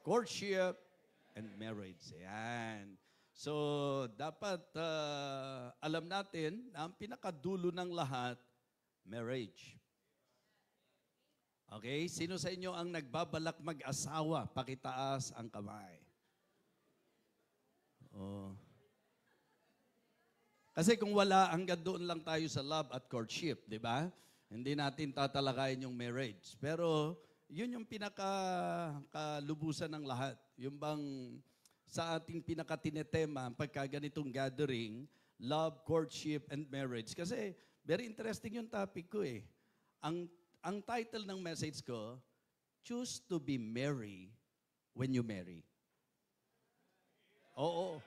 courtship, and marriage. Ayan. So, dapat alam natin na ang pinakadulo ng lahat, marriage. Okay? Sino sa inyo ang nagbabalak mag-asawa? Pakitaas ang kamay. Oh. Kasi kung wala, hanggang doon lang tayo sa love at courtship, di ba? Hindi natin tatalakayin yung marriage. Pero yun yung pinaka-kalubusan ng lahat. Yung bang sa ating pinaka-tinetema, pagka ganitong gathering, love, courtship, and marriage. Kasi very interesting yung topic ko eh. Ang title ng message ko, Choose to be merry when you marry. Oo.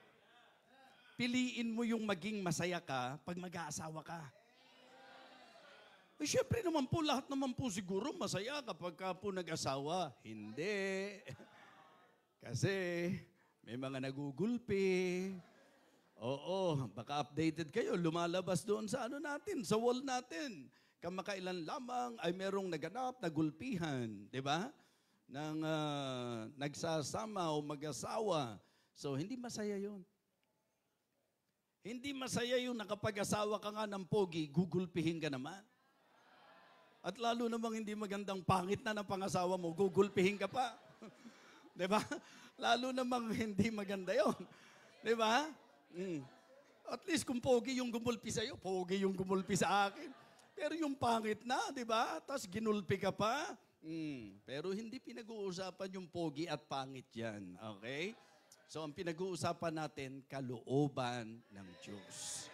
Piliin mo yung maging masaya ka pag mag-aasawa ka. Eh, syempre naman po, lahat naman po siguro masaya kapag ka po nag-asawa. Hindi. Kasi may mga nagugulpi. Oo, baka updated kayo. Lumalabas doon sa ano natin, sa wall natin. Kamakailan lamang ay merong naganap na gulpihan. Di ba? Nang nagsasama o mag-asawa. So, hindi masaya yun. Hindi masaya yung nakapag-asawa ka nga ng pogi, gugulpihin ka naman. At lalo namang hindi magandang pangit na ng pangasawa mo, gugulpihin ka pa. Diba? Lalo namang hindi maganda yon. Diba? At least kung pogi yung gumulpi sa'yo, pogi yung gumulpi sa akin. Pero yung pangit na, diba? Tapos ginulpi ka pa. Pero hindi pinag-uusapan yung pogi at pangit yan. Okay? So, ang pinag-uusapan natin, kalooban ng Diyos.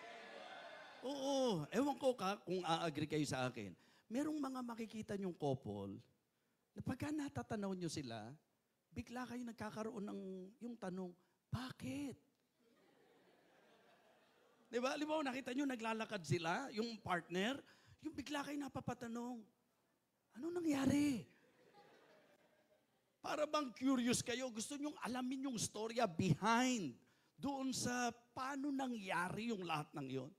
Oo, ewan ko kung a-agree kayo sa akin. Merong mga makikita niyong couple, na pagka natatanaw niyo sila, bigla kayo nagkakaroon ng yung tanong, bakit? Diba? Halimbawa, nakita niyo, naglalakad sila, yung partner, yung bigla kayo napapatanong, ano nangyari? Para bang curious kayo, gusto nyong alamin yung storya behind doon sa paano nangyari yung lahat ng yon.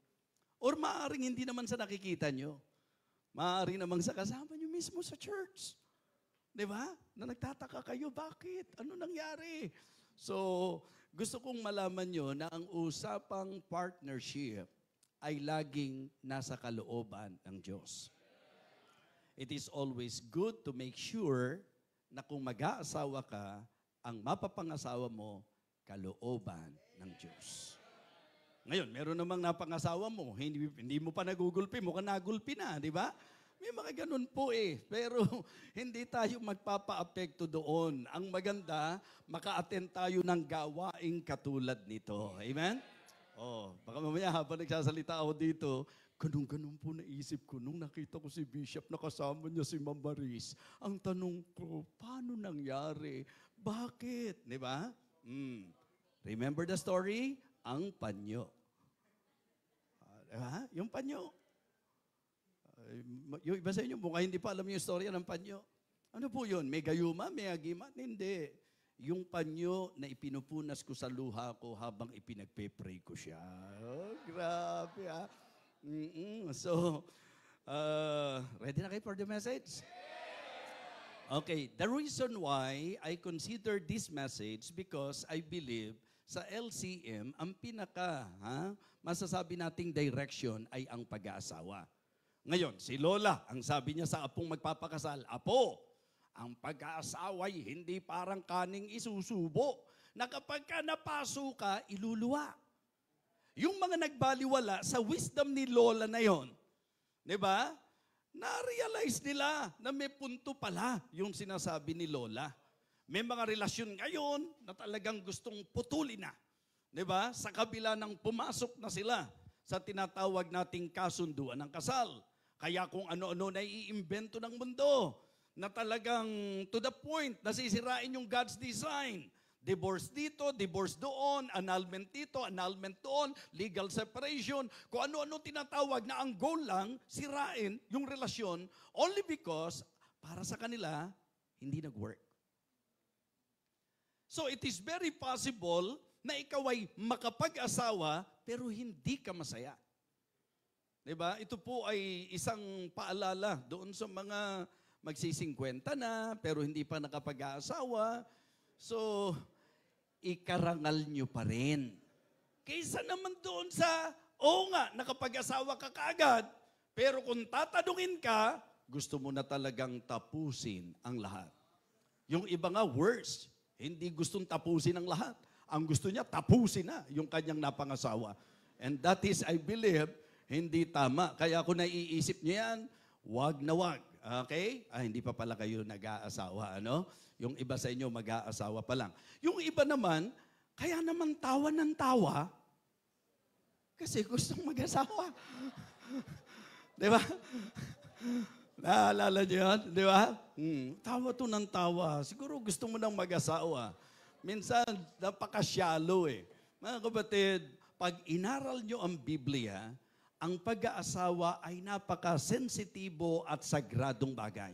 Or maaaring hindi naman sa nakikita nyo. Maaaring naman sa kasama nyo mismo sa church. Di ba? Na nagtataka kayo, bakit? Ano nangyari? So, gusto kong malaman nyo na ang usapang partnership ay laging nasa kalooban ng Diyos. It is always good to make sure na kung mag-aasawa ka, ang mapapangasawa mo, kalooban ng Diyos. Ngayon, meron namang napangasawa mo, hindi mo pa nagugulpi, mukhang nagulpi na, di ba? May mga ganun po eh. Pero hindi tayo magpapa-apekto doon. Ang maganda, maka-attend tayo ng gawaing katulad nito. Amen? Oh, baka mamaya habang nagsasalita ako dito, ganun-ganun po naisip ko nung nakita ko si Bishop na kasama niya si Ma'am Maris. Ang tanong ko, paano nangyari? Bakit? Di ba? Remember the story? Ang panyo. Diba? Yung panyo. Yung iba sa inyo, mukhang hindi pa alam yung storya ng panyo. Ano po yun? May gayuma? May agimat? Hindi. Yung panyo na ipinupunas ko sa luha ko habang ipinagpe-pray ko siya. Oh, grabe ah. So, ready na kayo for the message? Okay, the reason why I consider this message because I believe sa LCM, ang masasabi nating direction ay ang pag-aasawa. Ngayon, si Lola, ang sabi niya sa apong magpapakasal, Apo, ang pag-aasawa ay hindi parang kaning isusubo na kapag ka napaso ka, iluluwa. Yung mga nagbaliwala sa wisdom ni Lola na yon, di ba? Na-realize nila na may punto pala yung sinasabi ni Lola. May mga relasyon ngayon na talagang gustong putulin na. Di ba? Sa kabila ng pumasok na sila sa tinatawag nating kasunduan ng kasal. Kaya kung ano-ano na iimbento ng mundo na talagang to the point, nasisirain yung God's design. Divorce dito, divorce doon, annulment dito, annulment doon, legal separation. Kung ano-ano tinatawag na ang goal lang, sirain yung relasyon only because para sa kanila, hindi nag-work. So it is very possible na ikaw ay makapag-asawa pero hindi ka masaya. Diba? Ito po ay isang paalala doon sa mga magsisingkwenta na pero hindi pa nakapag-aasawa. So, ikarangal nyo pa rin. Kaysa naman doon sa, oo nga, nakapag-asawa ka kaagad, pero kung tatanungin ka, gusto mo na talagang tapusin ang lahat. Yung iba nga, worse. Hindi gustong tapusin ang lahat. Ang gusto niya, tapusin na yung kanyang napangasawa. And that is, I believe, hindi tama. Kaya kung naiisip niyo yan, wag na wag. Okay? Hindi pa pala kayo nag-aasawa, ano? Yung iba sa inyo mag-aasawa pa lang. Yung iba naman, kaya naman tawa ng tawa, kasi gustong mag-asawa. Di ba? Naalala niyo yan? Di ba? Tawa to ng tawa. Siguro gusto mo nang mag-asawa. Minsan, napaka-shallow eh. Mga kapatid, pag inaral nyo ang Biblia, ang pag-aasawa ay napaka-sensitibo at sagradong bagay.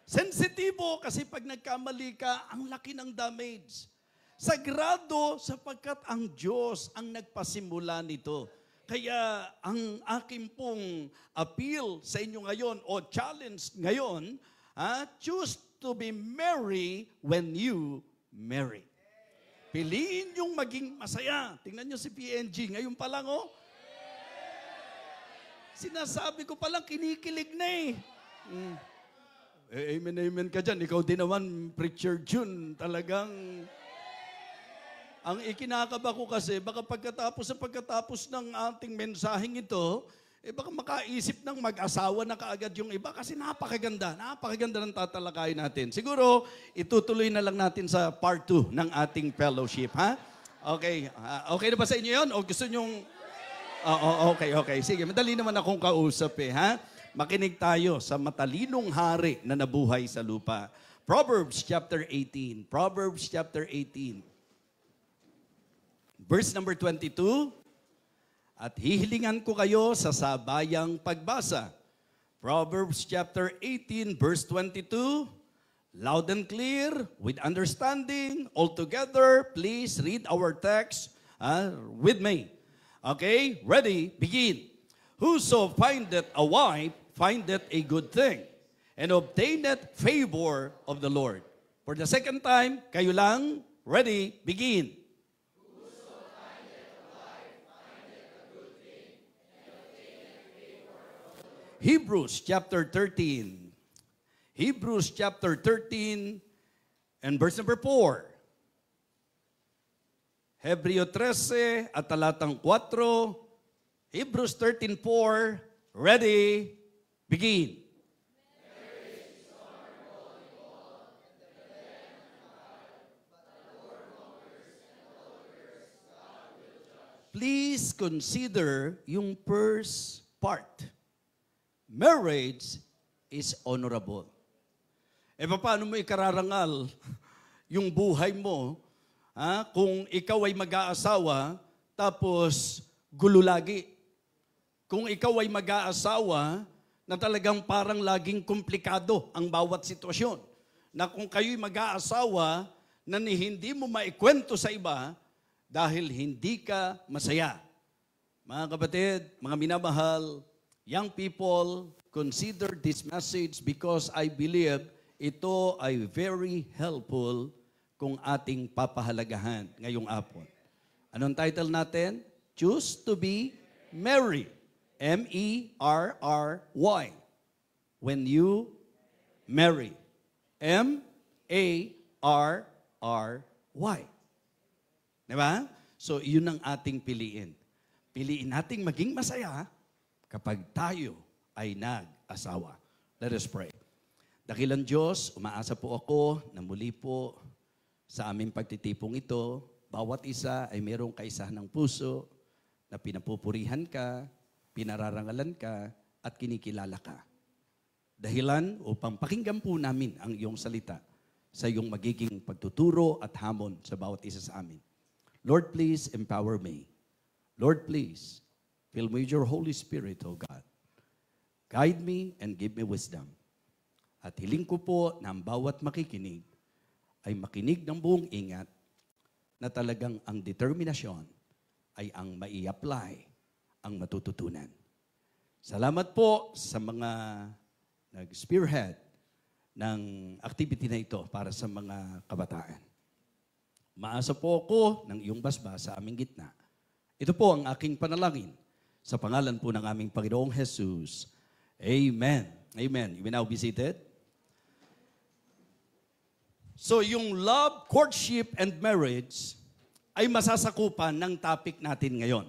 Sensitibo kasi pag nagkamali ka, ang laki ng damage. Sagrado sapagkat ang Diyos ang nagpasimula nito. Kaya ang aking pong appeal sa inyo ngayon o challenge ngayon, choose to be merry when you marry. Piliin yung maging masaya. Tingnan nyo si PNG. Ngayon pa lang, oh. Sinasabi ko pa lang, kinikilig na eh. Amen, amen ka dyan. Ikaw din naman, Preacher June, talagang... Ang ikinakaba ko kasi, baka pagkatapos ng ating mensaheng ito, baka makaisip ng mag-asawa na kaagad yung iba kasi napakaganda ng tatalakayin natin. Siguro, itutuloy na lang natin sa part 2 ng ating fellowship, ha? Okay. Okay na ba sa inyo yun? O gusto nyong... Okay. Sige, madali naman akong kausap ha? Makinig tayo sa matalinong hari na nabuhay sa lupa. Proverbs chapter 18. Proverbs chapter 18. Verse number 22. At hihilingan ko kayo sa sabayang pagbasa. Proverbs chapter 18, verse 22. Loud and clear, with understanding, all together, please read our text with me. Okay, ready, begin. Whoso findeth a wife, findeth a good thing, and obtaineth favor of the Lord. For the second time, kayo lang, ready, begin. Hebrews chapter 13. Hebrews chapter 13 and verse number 4. Hebreo 13 at talatang 4. Hebrews 13:4. Ready? Begin. Please consider yung first part. Marriage is honorable. Paano mo ikararangal yung buhay mo kung ikaw ay mag-aasawa tapos gulo lagi? Kung ikaw ay mag-aasawa na talagang parang laging komplikado ang bawat sitwasyon. Na kung kayo'y mag-aasawa na hindi mo maikwento sa iba dahil hindi ka masaya. Mga kapatid, mga minamahal, young people, consider this message because I believe ito ay very helpful kung ating papahalagahan ngayong hapon. Anong title natin? Choose to be merry. M-E-R-R-Y. When you marry. M-A-R-R-Y. Diba? So, yun ang ating piliin. Piliin nating maging masaya kapag tayo ay nag-asawa. Let us pray. Dakilang Diyos, umaasa po ako na muli po sa aming pagtitipong ito, bawat isa ay mayroong kaisahan ng puso na pinapupurihan ka, pinararangalan ka, at kinikilala ka. Dahilan upang pakinggan po namin ang iyong salita sa iyong magiging pagtuturo at hamon sa bawat isa sa amin. Lord, please empower me. Lord, please fill me with your Holy Spirit, O God. Guide me and give me wisdom. At hiling ko po na ang bawat makikinig ay makinig ng buong ingat na talagang ang determinasyon ay ang mai-apply ang matututunan. Salamat po sa mga nag-spearhead ng activity na ito para sa mga kabataan. Maasa po ako ng iyong basbas sa aming gitna. Ito po ang aking panalangin sa pangalan po ng aming Panginoong Jesus. Amen. Amen. You may now be seated. So yung love, courtship, and marriage ay masasakupan ng topic natin ngayon.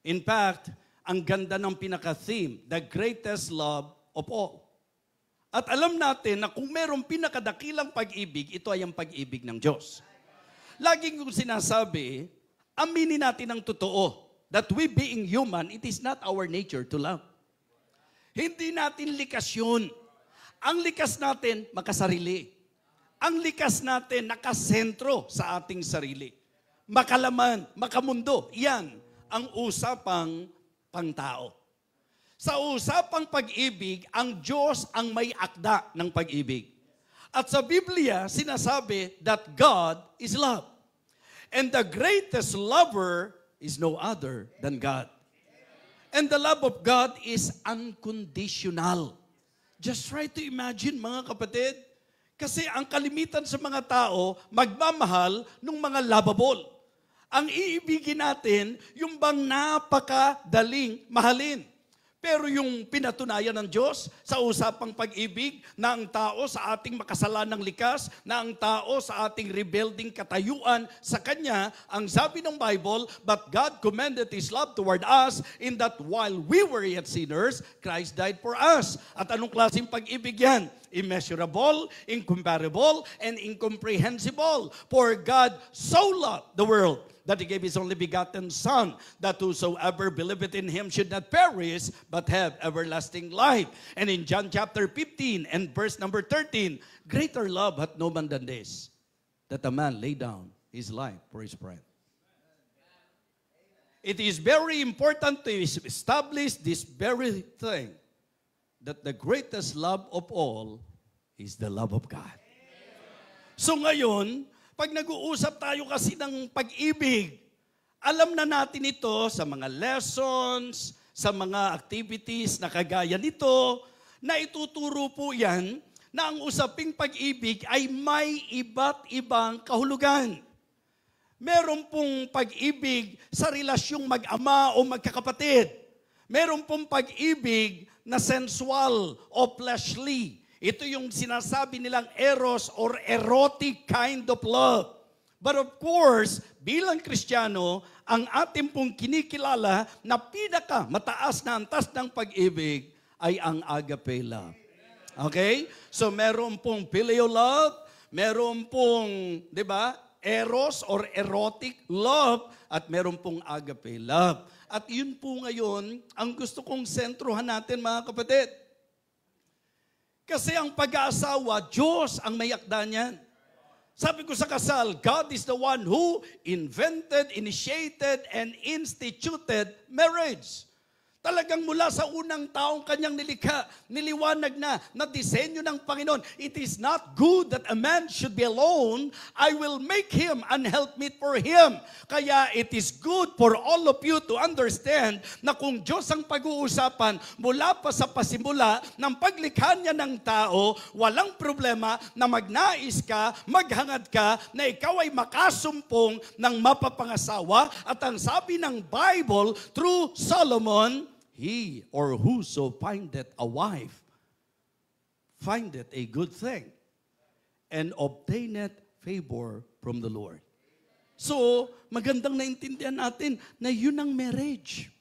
In fact, ang ganda ng pinaka-theme, the greatest love of all. At alam natin na kung merong pinakadakilang pag-ibig, ito ay ang pag-ibig ng Diyos. Laging kong sinasabi, aminin natin ang totoo, that we being human, it is not our nature to love. Hindi natin likas yun. Ang likas natin, makasarili. Ang likas natin, nakasentro sa ating sarili. Makalaman, makamundo, yan ang usapang pangtao. Sa usapang pag-ibig, ang Diyos ang may akda ng pag-ibig. At sa Biblia, sinasabi that God is love. And the greatest lover is no other than God. And the love of God is unconditional. Just try to imagine, mga kapatid, kasi ang kalimitan sa mga tao, magmamahal ng mga lovable. Ang iibigin natin, yung bang napakadaling mahalin. Pero yung pinatunayan ng Diyos sa usapang pag-ibig na ang tao sa ating makasalanang likas, na ang tao sa ating rebuilding katayuan sa Kanya, ang sabi ng Bible, but God commended His love toward us in that while we were yet sinners, Christ died for us. At anong klaseng pag-ibig yan? Immeasurable, incomparable, and incomprehensible. For God so loved the world that He gave His only begotten Son, that whosoever believeth in Him should not perish, but have everlasting life. And in John chapter 15 and verse number 13, greater love hath no man than this, that a man lay down his life for his friend. It is very important to establish this very thing, that the greatest love of all is the love of God. So ngayon, pag nag-uusap tayo kasi ng pag-ibig, alam na natin ito sa mga lessons, sa mga activities na kagaya nito, na ituturo po yan na ang usaping pag-ibig ay may iba't ibang kahulugan. Meron pong pag-ibig sa relasyong mag-ama o magkakapatid. Meron pong pag-ibig na sensual o fleshly. Ito yung sinasabi nilang eros or erotic kind of love. But of course, bilang Kristiyano, ang ating pong kinikilala na pinaka mataas na antas ng pag-ibig ay ang agape love. Okay? So meron pong phileo love, meron pong, di ba, eros or erotic love, at meron pong agape love. At yun po ngayon, ang gusto kong sentrohan natin, mga kapatid. Kasi ang pag-aasawa, Diyos ang may akda niyan. Sabi ko sa kasal, God is the one who invented, initiated, and instituted marriage. Talagang mula sa unang taong kanyang nilikha, niliwanag na disenyo ng Panginoon. It is not good that a man should be alone. I will make him an helpmeet for him. Kaya it is good for all of you to understand na kung Diyos ang pag-uusapan, mula pa sa pasimula ng paglikha niya ng tao, walang problema na magnais ka, maghangad ka, na ikaw ay makasumpong ng mapapangasawa. At ang sabi ng Bible, through Solomon, he or whoso findeth a wife, findeth a good thing, and obtaineth favor from the Lord. So, magandang naintindihan natin na yun ang marriage.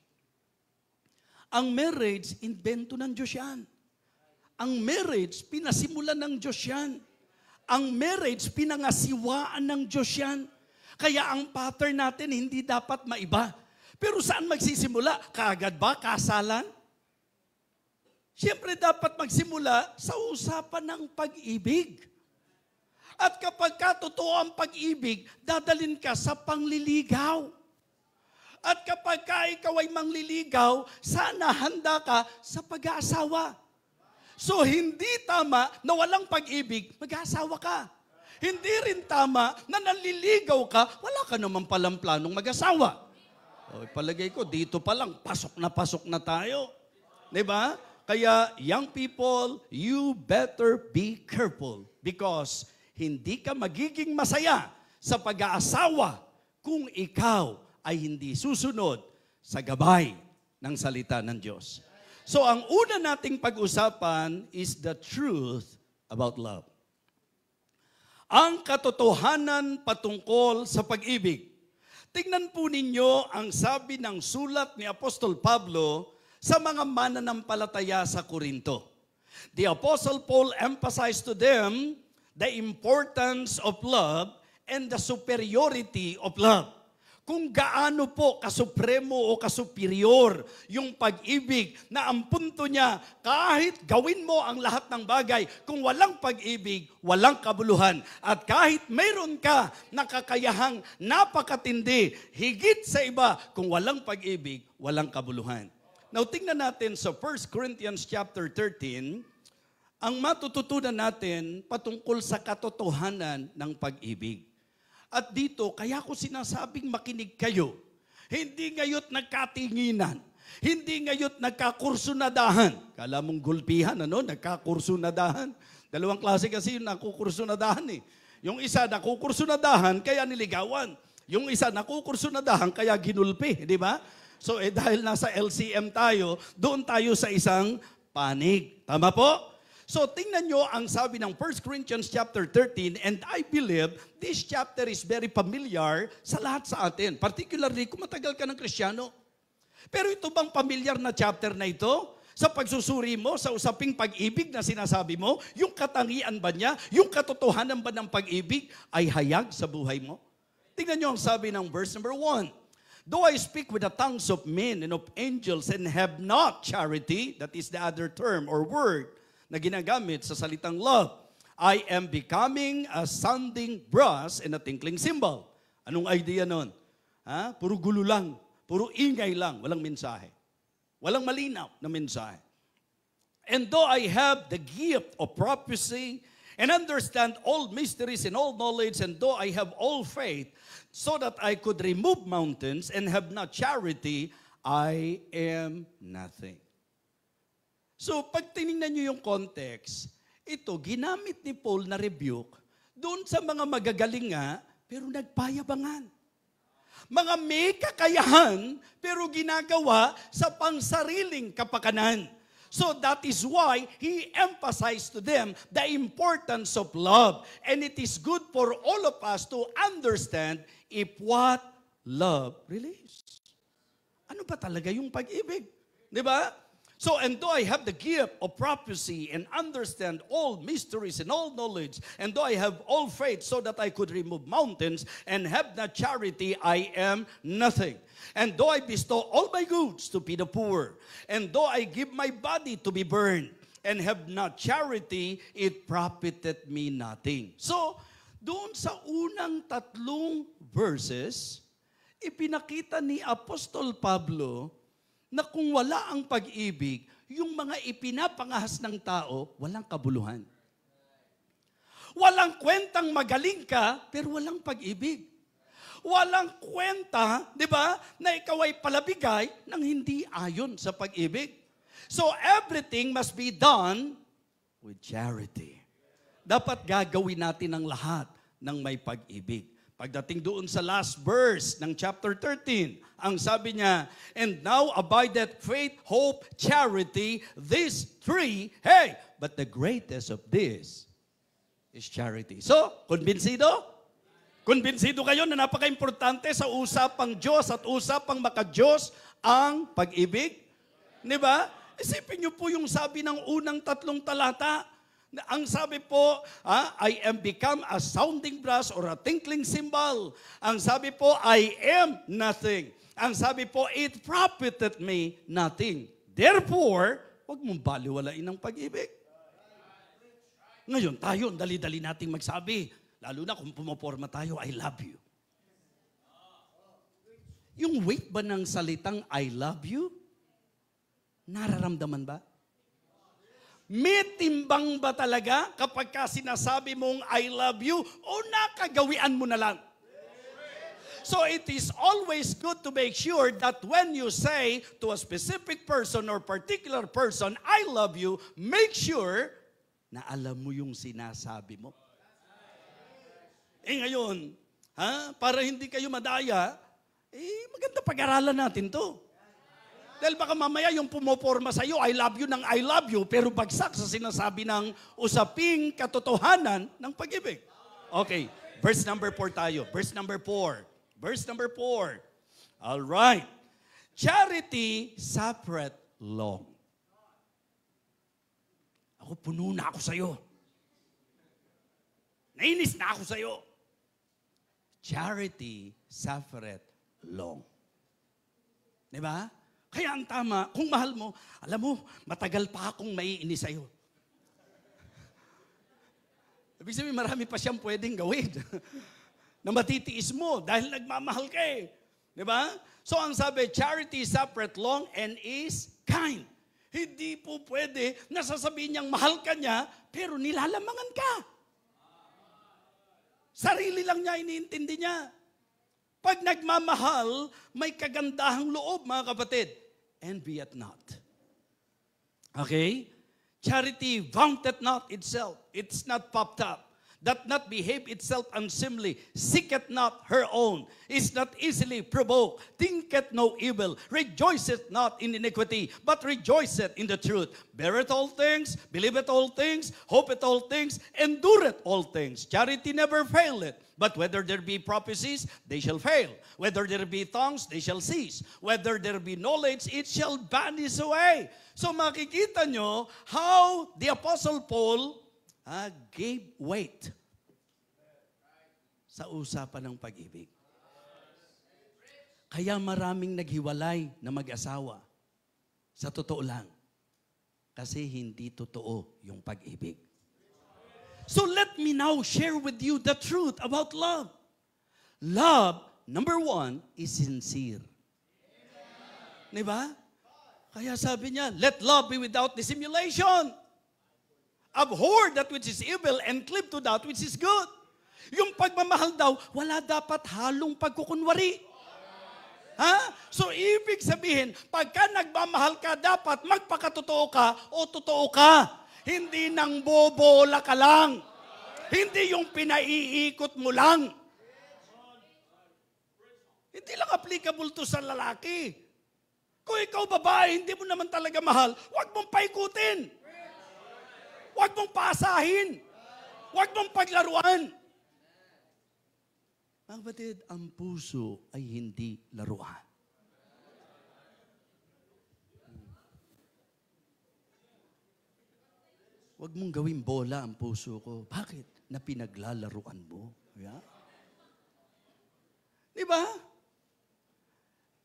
Ang marriage, invento ng Diyos yan. Ang marriage, pinasimulan ng Diyos yan. Ang marriage, pinangasiwaan ng Diyos yan. Kaya ang pattern natin hindi dapat maiba. Pero saan magsisimula? Kaagad ba? Kasalan? Siyempre dapat magsimula sa usapan ng pag-ibig. At kapag totoo ang pag-ibig, dadalhin ka sa pangliligaw. At kapag ikaw ay mangliligaw, sana handa ka sa pag-aasawa. So hindi tama na walang pag-ibig, mag-aasawa ka. Hindi rin tama na nanliligaw ka, wala ka naman palang planong mag-asawa. O, palagay ko, dito pa lang, pasok na tayo. Diba? Kaya, young people, you better be careful because hindi ka magiging masaya sa pag-aasawa kung ikaw ay hindi susunod sa gabay ng salita ng Diyos. So, ang una nating pag-usapan is the truth about love. Ang katotohanan patungkol sa pag-ibig. Tingnan po ninyo ang sabi ng sulat ni Apostol Pablo sa mga mananampalataya sa Korinto. The Apostle Paul emphasized to them the importance of love and the superiority of love. Kung gaano po kasupremo o kasuperior yung pag-ibig na ang punto niya, kahit gawin mo ang lahat ng bagay, kung walang pag-ibig, walang kabuluhan. At kahit mayroon ka na kakayahang napakatindi, higit sa iba, kung walang pag-ibig, walang kabuluhan. Now, tingnan natin sa 1 Corinthians chapter 13, ang matututunan natin patungkol sa katotohanan ng pag-ibig. At dito, kaya ko sinasabing makinig kayo. Hindi ngayon nagkatinginan. Hindi ngayon nagkakursunadahan. Kala mong gulpihan, nagkakursunadahan. Dalawang klase kasi yung nakukursunadahan eh. Yung isa nakukursunadahan, kaya niligawan. Yung isa nakukursunadahan, kaya ginulpi. Di ba? So dahil nasa LCM tayo, doon tayo sa isang panig. Tama po? So tingnan nyo ang sabi ng 1 Corinthians chapter 13, and I believe this chapter is very familiar sa lahat sa atin. Particularly kung matagal ka ng Kristiyano. Pero ito bang familiar na chapter na ito? Sa pagsusuri mo, sa usaping pag-ibig na sinasabi mo, yung katangian ba niya, yung katotohanan ba ng pag-ibig ay hayag sa buhay mo? Tingnan nyo ang sabi ng verse number 1. Though I speak with the tongues of men and of angels and have not charity, that is the other term or word na ginagamit sa salitang love, I am becoming a sounding brass and a tinkling cymbal. Anong idea nun? Puro gulo lang, puro ingay lang, walang mensahe. Walang malinaw na mensahe. And though I have the gift of prophecy and understand all mysteries and all knowledge, and though I have all faith, so that I could remove mountains and have not charity, I am nothing. So, pag tinignan nyo yung context, ito, ginamit ni Paul na rebuke doon sa mga magagaling nga, pero nagpayabangan. Mga may kakayahan, pero ginagawa sa pangsariling kapakanan. So that is why he emphasized to them the importance of love. And it is good for all of us to understand if what love really is. Ano ba talaga yung pag-ibig? Di ba? So, and though I have the gift of prophecy and understand all mysteries and all knowledge, and though I have all faith so that I could remove mountains and have not charity, I am nothing. And though I bestow all my goods to feed the poor, and though I give my body to be burned, and have not charity, it profiteth me nothing. So, doon sa unang tatlong verses, ipinakita ni Apostol Pablo na kung wala ang pag-ibig, yung mga ipinapangahas ng tao, walang kabuluhan. Walang kwentang magaling ka, pero walang pag-ibig. Walang kwenta, di ba, na ikaw ay palabigay ng hindi ayon sa pag-ibig. So everything must be done with charity. Dapat gagawin natin ang lahat ng may pag-ibig. Pagdating doon sa last verse ng chapter 13, ang sabi niya, and now abideth faith, hope, charity, these three, but the greatest of this is charity. So, konbinsido? Konbinsido kayo na napaka-importante sa usapang Diyos at usapang maka-Diyos ang pag-ibig? Di ba? Isipin niyo po yung sabi ng unang tatlong talata. Ang sabi po, I am become a sounding brass or a tinkling cymbal. Ang sabi po, I am nothing. Ang sabi po, it profited me nothing. Therefore, huwag mong baliwalain ang pag-ibig. Ngayon, tayo, dali-dali nating magsabi, lalo na kung pumaporma tayo, I love you. Yung weight ba ng salitang I love you? Nararamdaman ba? May timbang ba talaga kapag ka sinasabi mong I love you o nakagawian mo na lang? So it is always good to make sure that when you say to a specific person or particular person, I love you, make sure na alam mo yung sinasabi mo. Ngayon, para hindi kayo madaya, maganda pag-aralan natin to. Dahil baka mamaya yung pumoporma sa'yo, I love you ng I love you, pero bagsak sa sinasabi ng usaping katotohanan ng pag-ibig. Okay, verse number 4 tayo. Verse number 4. Verse number 4. All right. Charity suffereth long. Ako, puno na ako sa'yo. Nainis na ako sa'yo. Charity suffereth long. Diba? Kaya ang tama, kung mahal mo, alam mo, matagal pa akong maiinis sa'yo. Ibig sabihin, marami pa siyang pwedeng gawin na matitiis mo dahil nagmamahal ka eh. Diba? So ang sabi, charity suffereth long and is kind. Hindi po pwede na sasabihin niyang mahal ka niya, pero nilalamangan ka. Sarili lang niya, iniintindi niya. Pag nagmamahal, may kagandahang loob, mga kapatid. Envieth not. Okay? Charity vaunteth not itself. It's not puffed up. Doth not behave itself unseemly. Seeketh not her own. Is not easily provoked. Thinketh no evil. Rejoiceth not in iniquity, but rejoiceth in the truth. Beareth all things, believeth all things, hopeth all things, endureth all things. Charity never faileth. But whether there be prophecies, they shall fail. Whether there be tongues, they shall cease. Whether there be knowledge, it shall vanish away. So makikita nyo how the Apostle Paul gave weight sa usapan ng pag-ibig. Kaya maraming naghiwalay na mag-asawa. Sa totoo lang. Kasi hindi totoo yung pag-ibig. So let me now share with you the truth about love. Love, number 1, is sincere. Diba? Kaya sabi niya, let love be without dissimulation. Abhor that which is evil and cleave to that which is good. Yung pagmamahal daw, wala dapat halong pagkukunwari. So ibig sabihin, pagka nagmamahal ka, dapat magpakatotoo ka o totoo ka. Hindi nang bobola ka lang. Hindi yung pinaiikot mo lang. Hindi lang applicable to sa lalaki. Kung ikaw babae, hindi mo naman talaga mahal, huwag mong paikutin. Huwag mong paasahin. Huwag mong paglaruan. Mga kapatid, ang puso ay hindi laruan. Huwag mong gawing bola ang puso ko. Bakit? Na pinaglalaruan mo. Yeah? Diba?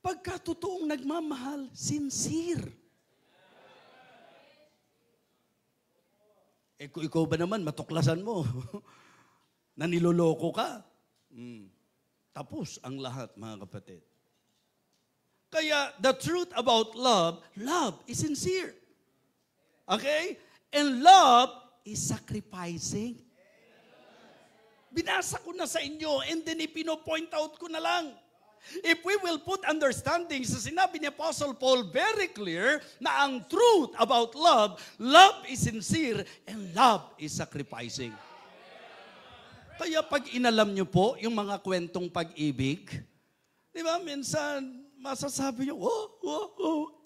Pagka totoong nagmamahal, sincere. Kung ikaw ba naman, matuklasan mo, na niloloko ka, tapos ang lahat, mga kapatid. Kaya, the truth about love, love is sincere. Okay? And love is sacrificing. Binasa ko na sa inyo, and then ipino-point out ko na lang. If we will put understanding sa sinabi ni Apostle Paul very clear na ang truth about love, love is sincere and love is sacrificing. Kaya pag inalam nyo po yung mga kwentong pag-ibig, di ba, minsan masasabi nyo,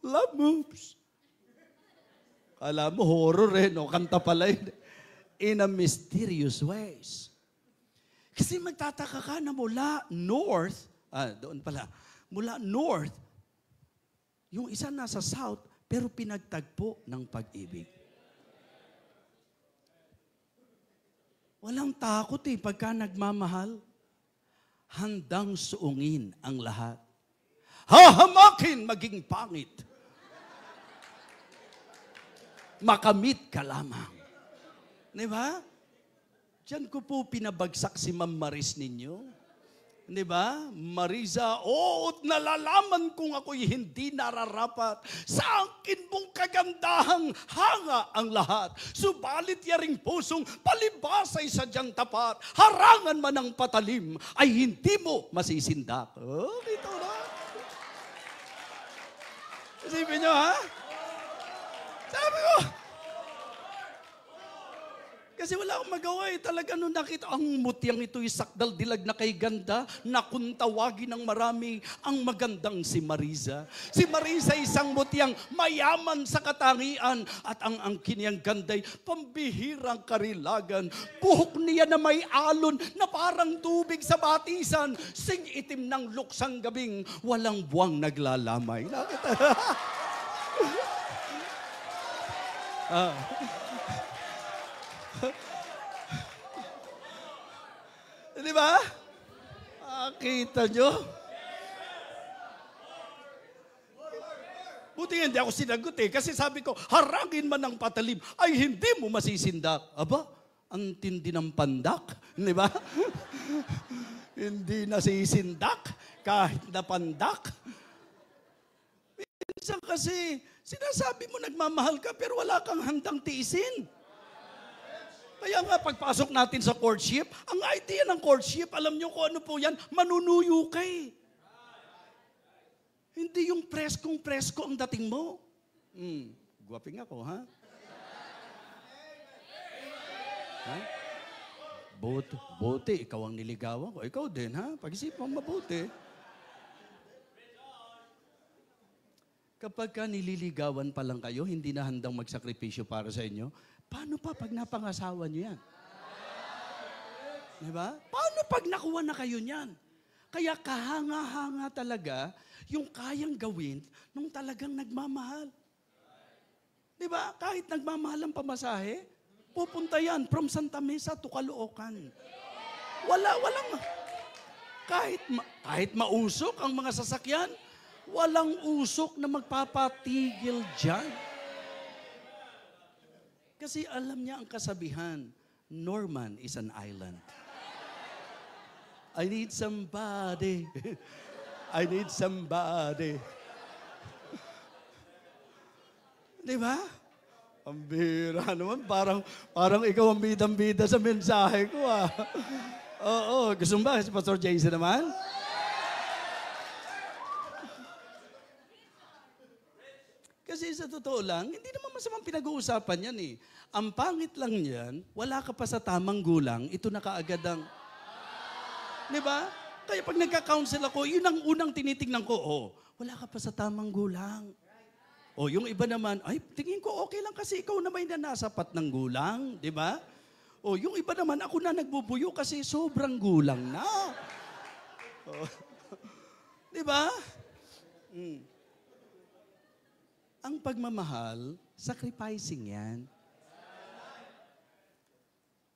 love moves. Kala mo horror no? Kanta pala yun. In a mysterious ways. Kasi magtataka ka na mula north, mula north, yung isa nasa south, pero pinagtagpo ng pag-ibig. Walang takot pagka nagmamahal. Handang suungin ang lahat. Hahamakin maging pangit. Makamit ka lamang. Di ba? Diyan ko po pinabagsak si Ma'am Maris ninyo. Di ba? Marisa, oo't nalalaman kong ako'y hindi nararapat. Sa akin mong kagandahang hanga ang lahat. Subalit yaring pusong palibasay sadyang tapat. Harangan man ang patalim, ay hindi mo masisindak. Oh, ito na. Isipin nyo, ha? Sabi ko, kasi wala akong magawa eh. Talaga nung nakita, ang mutyang ito'y sakdal dilag na kay ganda, na kung tawagin ng marami, ang magandang si Marisa. Si Marisa isang mutyang mayaman sa katangian, at ang angkin niyang ganday, pambihirang karilagan. Buhok niya na may alon, na parang tubig sa batisan, sing itim ng luksang gabing, walang buwang naglalamay. Nakita? Di ba? Kita nyo? Buti hindi ako sinagot eh. Kasi sabi ko, harangin man ang patalim, ay hindi mo masisindak. Aba, ang tindi ng pandak. Di ba? Hindi nasisindak kahit na pandak. Minsan kasi, sinasabi mo nagmamahal ka pero wala kang handang tiisin. Kaya nga, pagpasok natin sa courtship, ang idea ng courtship, alam nyo kung ano po yan, manunuyo ka eh. Hindi yung preskong-presko ang dating mo. Guwaping ako, ha? Ha? Buti, ikaw ang niligawan ko. Ikaw din, ha? Pag-isipan mabuti. Kapag ka nililigawan pa lang kayo, hindi na handang magsakripisyo para sa inyo, paano pa pag napangasawa nyo yan? Diba? Paano pag nakuha na kayo niyan? Kaya kahanga-hanga talaga yung kayang gawin nung talagang nagmamahal. Diba? Kahit nagmamahal ang pamasahe, pupunta yan from Santa Mesa to Caloocan. Walang, kahit mausok ang mga sasakyan, walang usok na magpapatigil dyan. Kasi alam niya ang kasabihan, Norman is an island. I need somebody. I need somebody. Di ba? Ang bira naman. Parang ikaw ang bidang-bida sa mensahe ko, ah. Oo. Gusto mo ba si Pastor Jason naman? Kasi sa totoo lang, hindi naman masamang pinag-uusapan yan eh. Ang pangit lang yan, wala ka pa sa tamang gulang, ito na kaagad ang... Di ba? Kaya pag nagka-counsel ako, yun ang unang tinitingnan ko, wala ka pa sa tamang gulang. Yung iba naman, ay, tingin ko okay lang kasi ikaw na may nanasapat ng gulang, di ba? Yung iba naman, ako na nagbubuyo kasi sobrang gulang na. Di ba? Ang pagmamahal, sacrificing yan.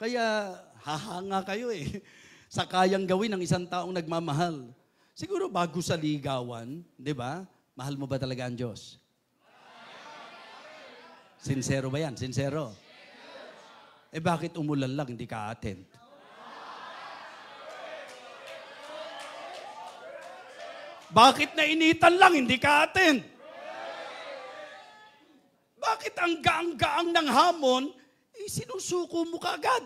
Kaya hahanga kayo eh. Sa kayang gawin ng isang taong nagmamahal. Siguro bago sa ligawan, di ba? Mahal mo ba talaga ang Diyos? Sincero ba yan? Sincero? Bakit umulan lang, hindi ka attend? Bakit nainitan lang, hindi ka attend? Bakit ang gaang-gaang ng hamon, sinusuko mo kaagad?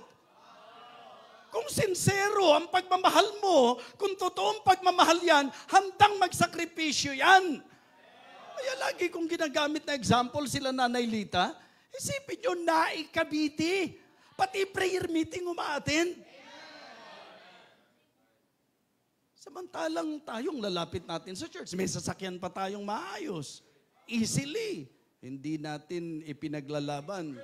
Kung sincero ang pagmamahal mo, kung totoong pagmamahal yan, handang magsakripisyo yan. Kaya lagi kong ginagamit na example sila Nanay Lita, isipin nyo, naikabiti. Pati prayer meeting umaattend. Samantalang tayong lalapit natin sa church, may sasakyan pa tayong maayos. Easily. Hindi natin ipinaglalaban.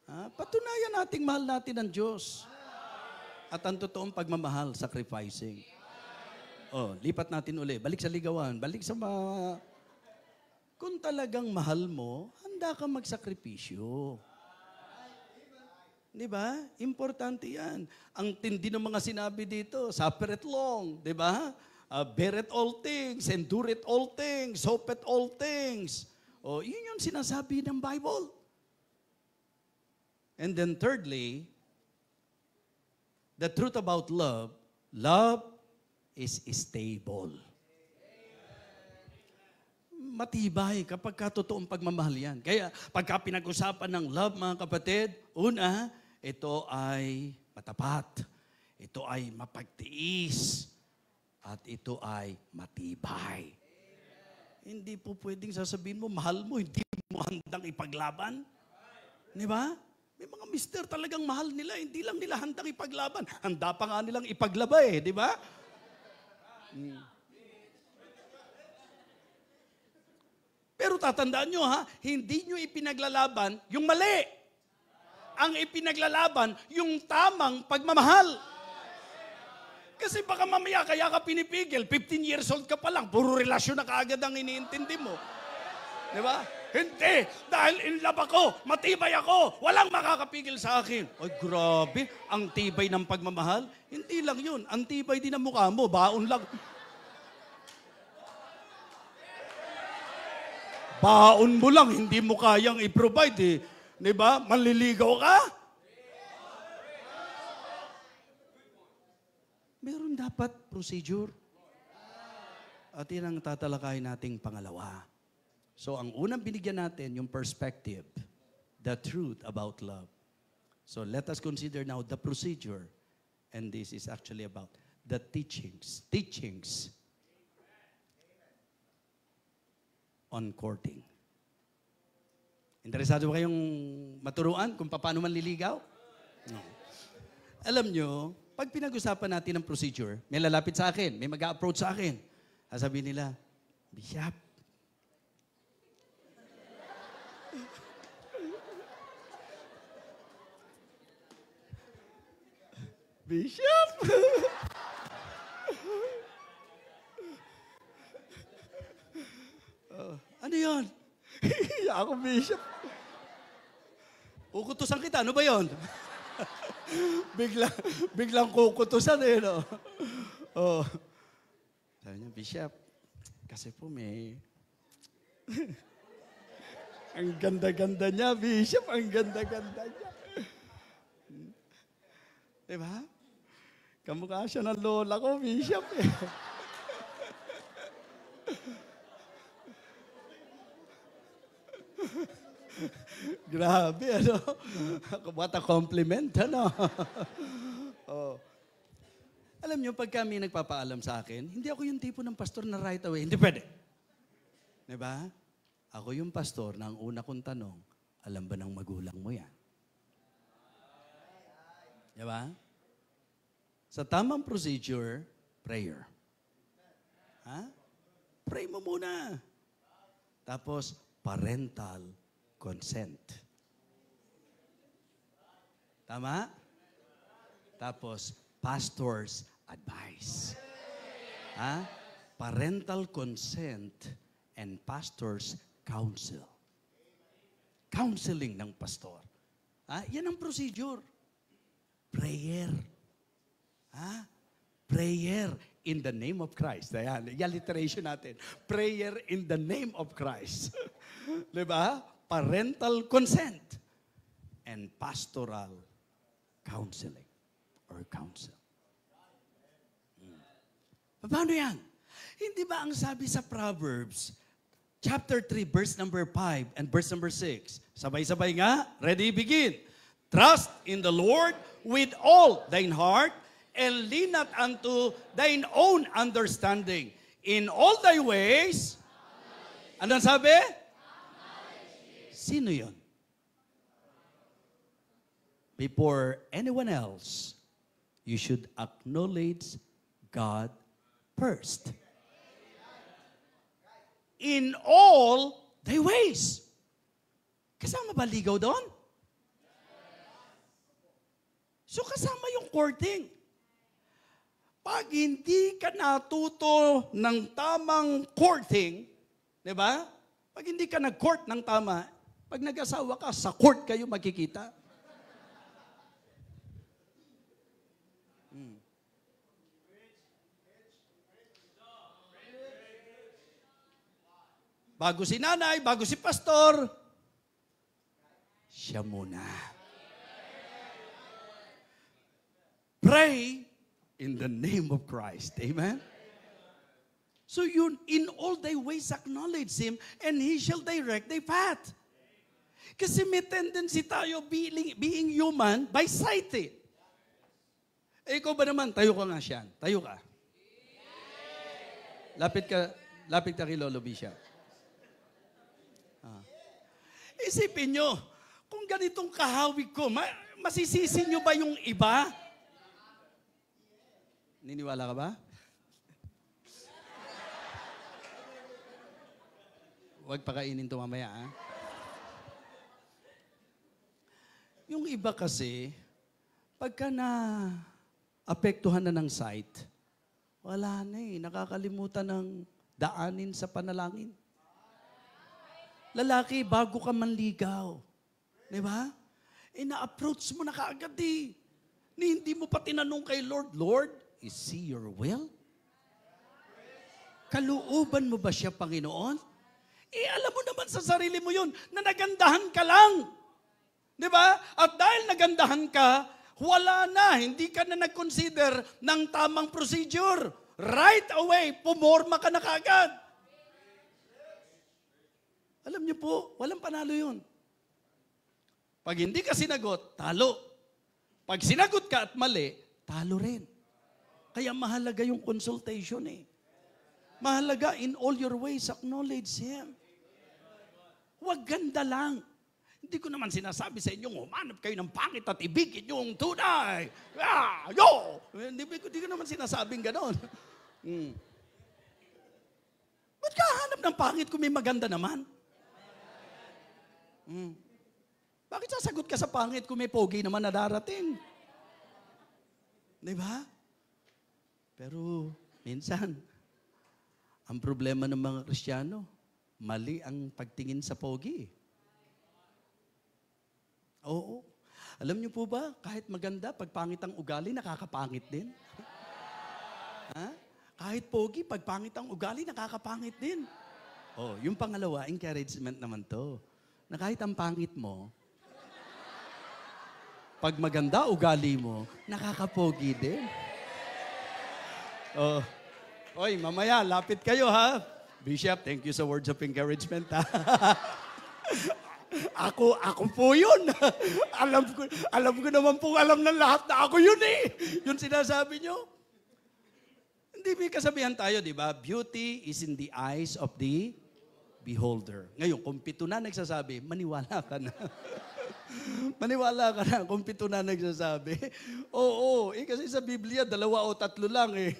Patunayan nating mahal natin ang Diyos. At ang totoong pagmamahal, sacrificing. Lipat natin uli. Balik sa ligawan. Balik sa Kung talagang mahal mo, handa ka magsakripisyo. Di ba? Importante yan. Ang tindi ng mga sinabi dito, suffer it long. Di ba? Bear it all things, endure it all things, hope it all things. Yun yung sinasabi ng Bible. And then thirdly, the truth about love, Love is stable. Matibay kapag totoong pagmamahal yan. Kaya pagka pinag-usapan ng love, mga kapatid, una, ito ay matapat. Ito ay mapagtiis. At ito ay matibay. Hindi po pwedeng sasabihin mo, mahal mo, hindi mo handang ipaglaban. Di ba? May mga mister talagang mahal nila, hindi lang nila handang ipaglaban. Handa pa nga nilang ipaglaba di ba? Pero tatandaan nyo hindi nyo ipinaglalaban yung mali. Ang ipinaglalaban yung tamang pagmamahal. Kasi baka mamaya kaya ka pinipigil, 15 years old ka pa lang, puro relasyon na kaagad ang iniintindi mo. Di ba? Hindi, dahil in love ako, matibay ako, walang makakapigil sa akin. Ay, grabe, ang tibay ng pagmamahal. Hindi lang yun, ang tibay din ang mukha mo, baon lang. Baon mo lang, hindi mo kayang i-provide Di ba? Manliligaw ka? Meron dapat procedure. At yun ang tatalakayin nating pangalawa. So, ang unang binigyan natin, yung perspective, the truth about love. So, let us consider now the procedure. And this is actually about the teachings. Teachings on courting. Interesado ba kayong maturuan kung paano manliligaw? No. Alam nyo, pag pinag-usapan natin ng procedure, may lalapit sa akin, may mag-approach sa akin. Sasabihin nila, Bishop, Bishop, ano yun? Ako, Bishop. Kukutusan kita, ano ba yun? biglang kukutusan no? Oh. Sabi niya, Bishop, kasi po may... ang ganda-ganda niya, Bishop, ang ganda-ganda niya. Diba? Kamukha siya ng lola ko, Bishop. Grabe, what a compliment, oh. Alam niyo, pag kami nagpapaalam sa akin, hindi ako yung tipo ng pastor na right away. Hindi pwede. Diba? Ako yung pastor na ang una kong tanong, alam ba ng magulang mo yan? Diba? Sa tamang procedure, prayer. Pray mo muna. Tapos, parental consent. Tama? Tapos, pastor's advice. Parental consent and pastor's counsel. Counseling ng pastor. Yan ang procedure. Prayer. Prayer in the name of Christ. Ayan, alliteration natin. Prayer in the name of Christ. Diba? Parental consent and pastoral counseling or counsel. Paano yan? Hindi ba ang sabi sa Proverbs, chapter 3, verse number 5 and verse number 6? Sabay-sabay nga. Ready, begin. Trust in the Lord with all thine heart and lean not unto thine own understanding. In all thy ways, ano sabi? Sino yun? Before anyone else, you should acknowledge God first. In all thy ways. Kasama ba ligaw doon? So kasama yung courting. Pag hindi ka natuto ng tamang courting, di ba? Pag hindi ka nag-court ng tama, pag nag-asawa ka, sa court kayo magkikita. Bago si nanay, bago si pastor, siya muna. Pray in the name of Christ. Amen? So yun, in all thy ways acknowledge Him, and He shall direct thy path. Kasi may tendency tayo being human by sight eh. Ikaw ba naman, tayo ka nga siya. Tayo ka. Lapit ka kay Lolo Bisha. Isipin nyo, kung ganitong kahawig ko, masisisi nyo ba yung iba? Niniwala ka ba? Huwag pakainin ito mamaya, ha? Yung iba kasi, pagka apektuhan na ng sight, wala na eh. Nakakalimutan ng daanin sa panalangin. Lalaki, bago ka manligaw. Di ba? Na-approach mo na kaagad eh. Hindi mo pa tinanong kay Lord, Lord, is He your will? Kalooban mo ba siya, Panginoon? Alam mo naman sa sarili mo yun, na nagandahan ka lang. Di ba? At dahil nagandahan ka, wala na, hindi ka na nag-consider ng tamang procedure. Right away, pumorma ka na kaagad. Alam niyo po, walang panalo yun. Pag hindi ka sinagot, talo. Pag sinagot ka at mali, talo rin. Kaya mahalaga yung consultation eh. Mahalaga, in all your ways, acknowledge Him. Huwag ganda lang. Hindi ko naman sinasabi sa inyo, humanap kayo ng pangit at ibigin nyo ang tunay. Yo! Hindi ko naman sinasabing ganon. Ba't ka hanap ng pangit kung may maganda naman? Bakit sasagot ka sa pangit kung may pogi naman na darating? Di ba? Pero minsan, ang problema ng mga Kristiyano, mali ang pagtingin sa pogi. Oo. Alam niyo po ba, kahit maganda, pag pangit ang ugali, nakakapangit din. Ha? Kahit pogi, pag pangit ang ugali, nakakapangit din. Oh, yung pangalawa, encouragement naman to. Na kahit ang pangit mo, pag maganda ugali mo, nakakapogi din. Oh. Oy, mamaya, lapit kayo ha. Bishop, thank you sa words of encouragement ha. Ako po yun. alam ko naman po, alam ng lahat na ako yun eh. Yun sinasabi nyo. Hindi may kasabihan tayo, di ba? Beauty is in the eyes of the beholder. Ngayon, kung pito na nagsasabi, maniwala ka na. Maniwala ka na kung pito na nagsasabi. Oo, kasi sa Biblia, 2 o 3 lang eh.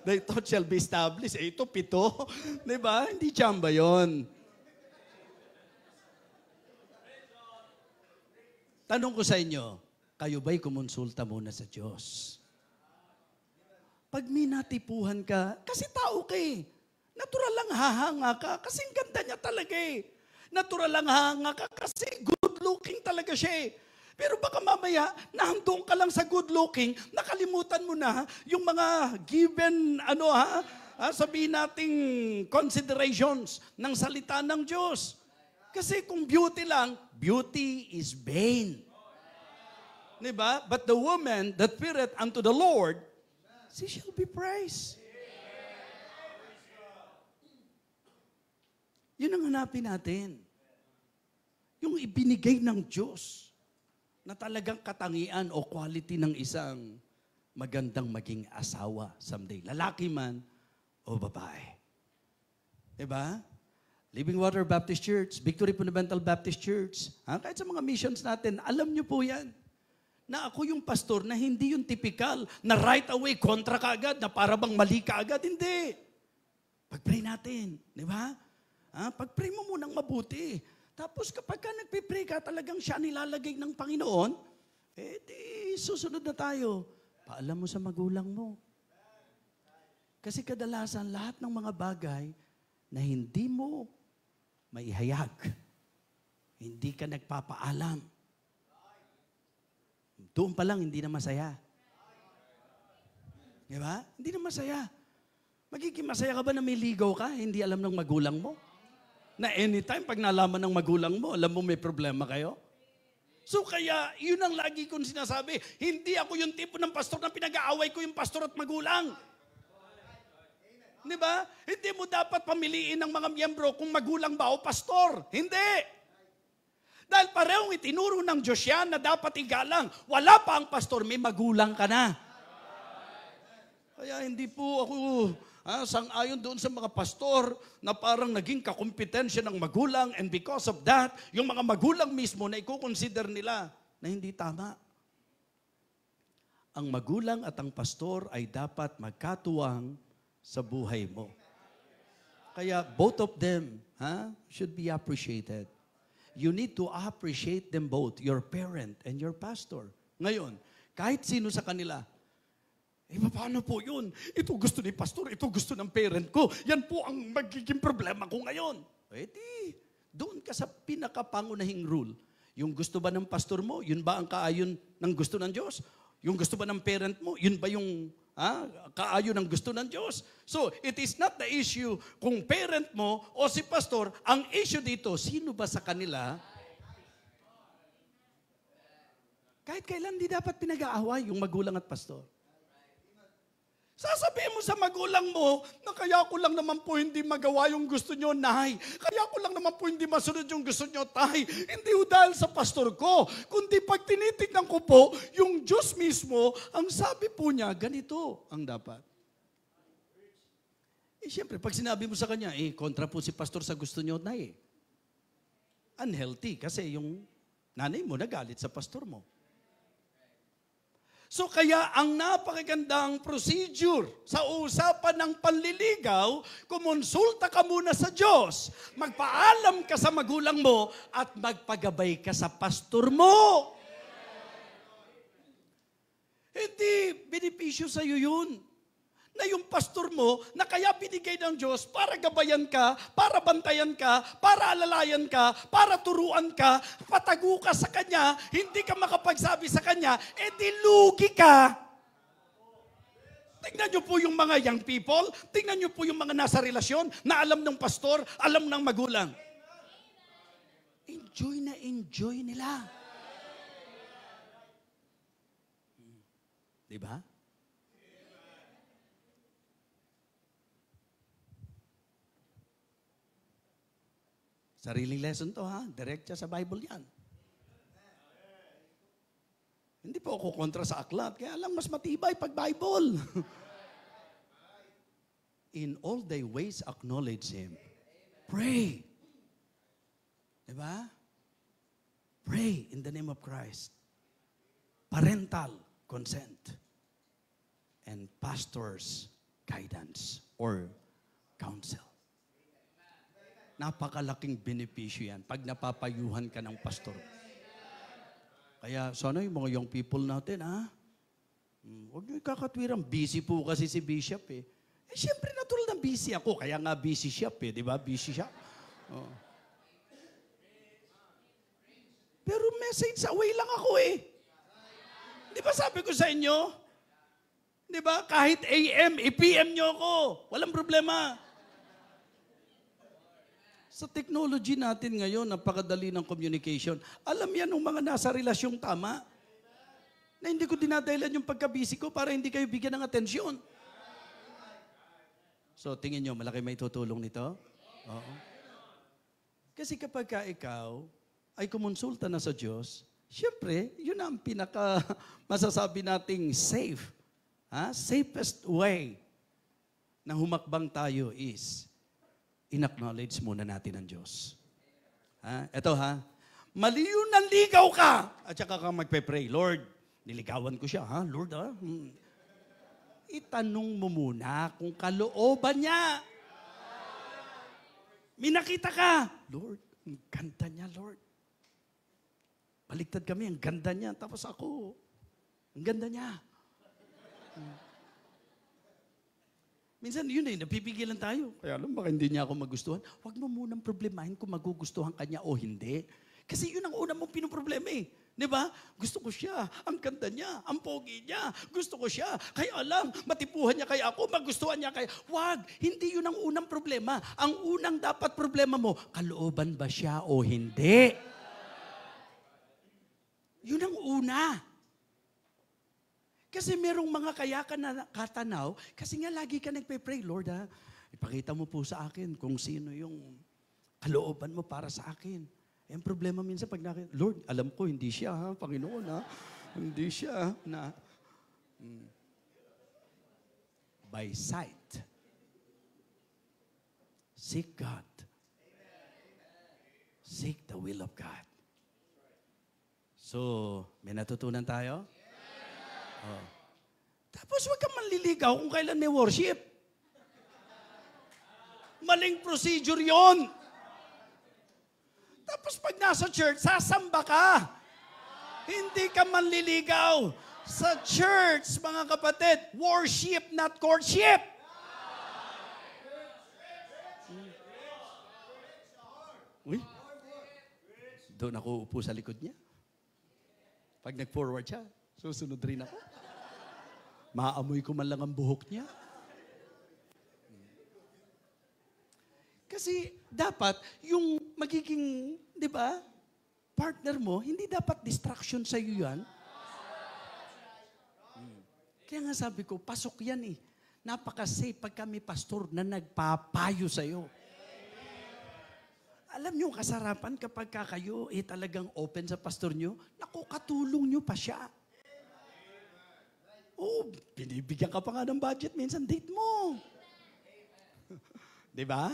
Thy thought shall be established. Ito, 7. Di ba? Hindi tsamba yun. Tanong ko sa inyo, kayo ba'y kumonsulta muna sa Diyos? Pag may natipuhan ka, kasi tao ka eh. Natural lang hahanga ka, kasi ang ganda niya talaga eh. Natural lang hahanga ka, kasi good looking talaga siya eh. Pero baka mamaya, nahandong ka lang sa good looking, nakalimutan mo na yung mga given, sabihin nating considerations ng salita ng Diyos. Kasi kung beauty lang, beauty is vain. Diba? But the woman that feareth unto the Lord, she shall be praised. Yun ang hanapin natin. Yung ibinigay ng Diyos na talagang katangian o quality ng isang magandang maging asawa someday. Lalaki man o babae. Diba? Living Water Baptist Church, Victory Fundamental Baptist Church, kahit sa mga missions natin, alam nyo po yan, na ako yung pastor na hindi yung typical, na right away, kontra ka agad, na para bang mali ka agad. Hindi. Pag-pray natin, di ba? Pag-pray mo munang mabuti. Tapos kapag ka nagpipray ka, talagang siya nilalagay ng Panginoon, di susunod na tayo. Paalam mo sa magulang mo. Kasi kadalasan, lahat ng mga bagay na hindi mo maihayag. Hindi ka nagpapaalam. Doon pa lang, hindi na masaya. Di ba? Hindi na masaya. Magiging masaya ka ba na may ligaw ka, hindi alam ng magulang mo? Na anytime, pag nalaman ng magulang mo, alam mo may problema kayo? So kaya, yun ang lagi kong sinasabi. Hindi ako yung tipo ng pastor na pinag-aaway ko yung pastor at magulang. Di ba? Hindi mo dapat pamiliin ng mga miyembro kung magulang ba o pastor. Hindi. Dahil parehong itinuro ng Diyos yan na dapat igalang. Wala pa ang pastor, may magulang ka na. Kaya hindi po ako sang-ayon doon sa mga pastor na parang naging kakumpetensya ng magulang, and because of that, yung mga magulang mismo na i-consider nila na hindi tama. Ang magulang at ang pastor ay dapat magkatuwang sa buhay mo. Kaya both of them should be appreciated. You need to appreciate them both, your parent and your pastor. Ngayon, kahit sino sa kanila, paano po yun? Ito gusto ni pastor, ito gusto ng parent ko. Yan po ang magiging problema ko ngayon. Doon ka sa pinakapangunahing rule. Yung gusto ba ng pastor mo, yun ba ang kaayon ng gusto ng Diyos? Yung gusto ba ng parent mo, yun ba yung kaayon ng gusto ng Diyos? So, it is not the issue kung parent mo o si pastor. Ang issue dito, sino ba sa kanila? Kahit kailan di dapat pinag-aaway yung magulang at pastor. Sasabihin mo sa magulang mo na kaya ko lang naman po hindi magawa yung gusto nyo, Nay. Kaya ko lang naman po hindi masunod yung gusto nyo, Tay. Hindi ho dahil sa pastor ko, kundi pag tinitignan ko po, yung Diyos mismo, ang sabi po niya, ganito ang dapat. Siyempre, pag sinabi mo sa kanya, kontra po si pastor sa gusto nyo, Nay. Unhealthy kasi yung nanay mo nagalit sa pastor mo. So kaya ang napakagandang procedure sa usapan ng panliligaw, kumonsulta ka muna sa Diyos, magpaalam ka sa magulang mo, at magpagabay ka sa pastor mo. Hindi benepisyo sa iyo yun. Na yung pastor mo, na kaya binigay ng Diyos para gabayan ka, para bantayan ka, para alalayan ka, para turuan ka, patago ka sa Kanya, hindi ka makapagsabi sa Kanya, di lugi ka. Tingnan niyo po yung mga young people, tingnan niyo po yung mga nasa relasyon, na alam ng pastor, alam ng magulang. Enjoy na enjoy nila. Diba? Sariling lesson to direct siya sa Bible yan. Hindi po ako kontra sa aklat, kaya lang mas matibay pag Bible. In all thy ways acknowledge Him. Pray. Diba? Pray in the name of Christ. Parental consent. And pastor's guidance or counsel. Napakalaking benepisyo yan pag napapayuhan ka ng pastor. Kaya sana yung mga young people natin, huwag nyo ikakatwirang, busy po kasi si Bishop siyempre natural na busy ako, kaya nga busy siya di ba? Busy siya. Oh. Pero message away lang ako Di ba sabi ko sa inyo? Di ba? Kahit AM, i-PM nyo ako. Walang problema. Sa technology natin ngayon, napakadali ng communication. Alam yan ng mga nasa relasyong tama. Na hindi ko dinadahilan yung pagka-busy ko para hindi kayo bigyan ng atensyon. So, tingin nyo, malaki may tutulong nito? Oo. Kasi kapag ikaw ay kumonsulta na sa Diyos, syempre, yun ang pinaka masasabi nating safe. Safest way na humakbang tayo is in-acknowledge muna natin ang Diyos. Ito mali yun, nanligaw ka. At saka ka magpe-pray, Lord, niligawan ko siya, Lord, Itanong mo muna kung kalooban niya. May nakita ka, Lord, ang ganda niya, Lord. Baliktad kami, ang ganda niya. Tapos ako, ang ganda niya. Minsan yun napipigilan tayo. Kaya alam, baka hindi niya ako magustuhan. Huwag mo munang problemahin kung magugustuhan ka niya o hindi. Kasi yun ang una mong pinoproblema Di ba? Gusto ko siya, ang ganda niya, ang pogi niya, gusto ko siya. Kaya alam, matipuhan niya kaya ako, magustuhan niya kaya. Huwag, hindi yun ang unang problema. Ang unang dapat problema mo, kalooban ba siya o hindi? Yun ang una. Kasi merong mga kayakan na katanaw, kasi nga lagi ka nagpe-pray, Lord ipakita mo po sa akin kung sino yung kalooban mo para sa akin. Ang problema minsan pag Lord, alam ko hindi siya Panginoon Hindi siya na by sight. Seek God. Seek the will of God. So, may natutunan tayo? Oh. Tapos huwag kang manliligaw kung kailan may worship. Maling procedure yon. Tapos pag nasa church, sasamba ka. Hindi ka manliligaw. Sa church, mga kapatid, worship, not courtship. Uy, doon ako upo sa likod niya. Pag nag-forward siya, susunod rin ako. Maamoy ko man lang ang buhok niya. Kasi dapat yung magiging, di ba, partner mo, hindi dapat distraction sa iyo yan. Kaya nga sabi ko, pasok yan Napaka-safe pag kami pastor na nagpapayo sa iyo. Alam niyo, kasarapan kapag kayo talagang open sa pastor niyo, naku, katulong niyo pa siya. Oh, binibigyan ka pa nga ng budget minsan, date mo. Di ba?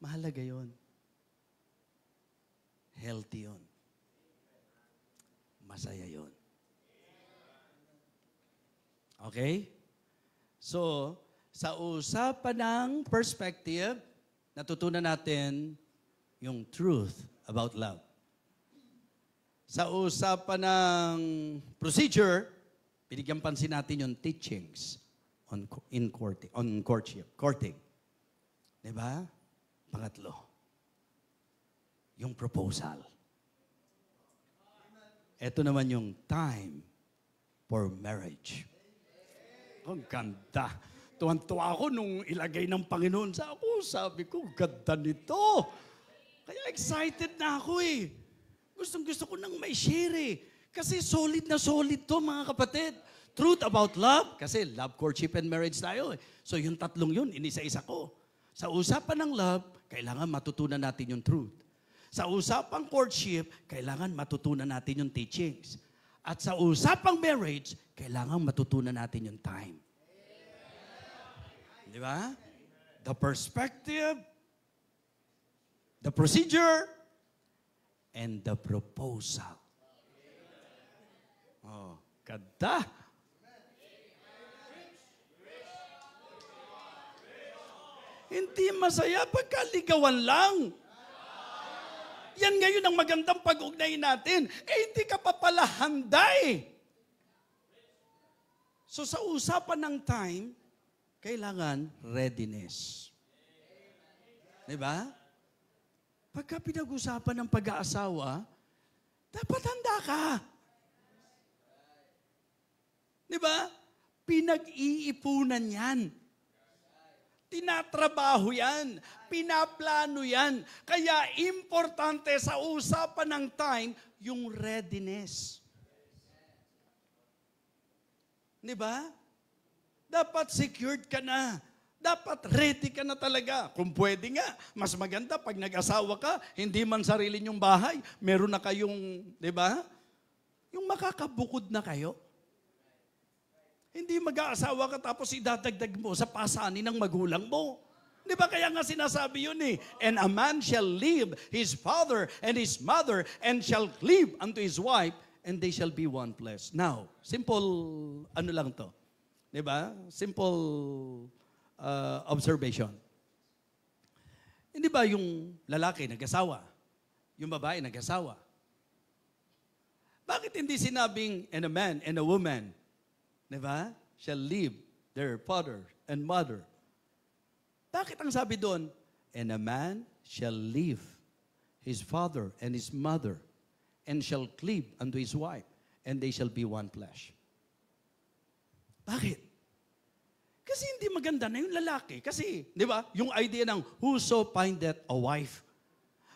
Mahalaga yon. Healthy yon. Masaya yon. Okay? So, sa usapan ng perspective, natutunan natin yung truth about love. Sa usapan ng procedure, binigyan pansin natin yung teachings on courting. Diba? Pangatlo, yung proposal. Ito naman yung time for marriage. Ang ganda. Tuwan-tuwa ako nung ilagay ng Panginoon sa ako. Sabi ko, ganda nito. Kaya excited na ako Gustong-gusto ko nang may share Kasi solid na solid to, mga kapatid. Truth about love. Kasi love, courtship, and marriage tayo So yung tatlong yun, inisa-isa ko. Sa usapan ng love, kailangan matutunan natin yung truth. Sa usapang courtship, kailangan matutunan natin yung teachings. At sa usapang marriage, kailangan matutunan natin yung time. Di ba? The perspective, the procedure, and the proposal. Oh, ganda. Hindi masaya pagkaligawan lang. Yan ngayon ang magandang pag-ugnay natin. Hindi ka pa pala handa So sa usapan ng time, kailangan readiness. Diba? Pagka pinag-usapan ng pag-aasawa, dapat handa ka. Diba? Pinag-iipunan yan. Tinatrabaho yan. Pinaplano yan. Kaya importante sa usapan ng time, yung readiness. Diba? Dapat secured ka na. Dapat ready ka na talaga. Kung pwede nga, mas maganda pag nag-asawa ka, hindi man sarili nyong bahay, meron na kayong, di ba? Yung makakabukod na kayo. Hindi mag-aasawa ka tapos idadagdag mo sa pasanin ng magulang mo. Di ba kaya nga sinasabi yun And a man shall leave his father and his mother and shall cleave unto his wife and they shall be one flesh. Now, simple, ano lang to? Di ba? Simple observation. Hindi ba yung lalaki nag-asawa? Yung babae nag-asawa? Bakit hindi sinabing and a man and a woman, di ba, shall leave their father and mother? Bakit ang sabi doon, and a man shall leave his father and his mother and shall cleave unto his wife and they shall be one flesh? Bakit? Kasi hindi maganda na yung lalaki. Kasi, di ba, yung idea ng whoso findeth a wife.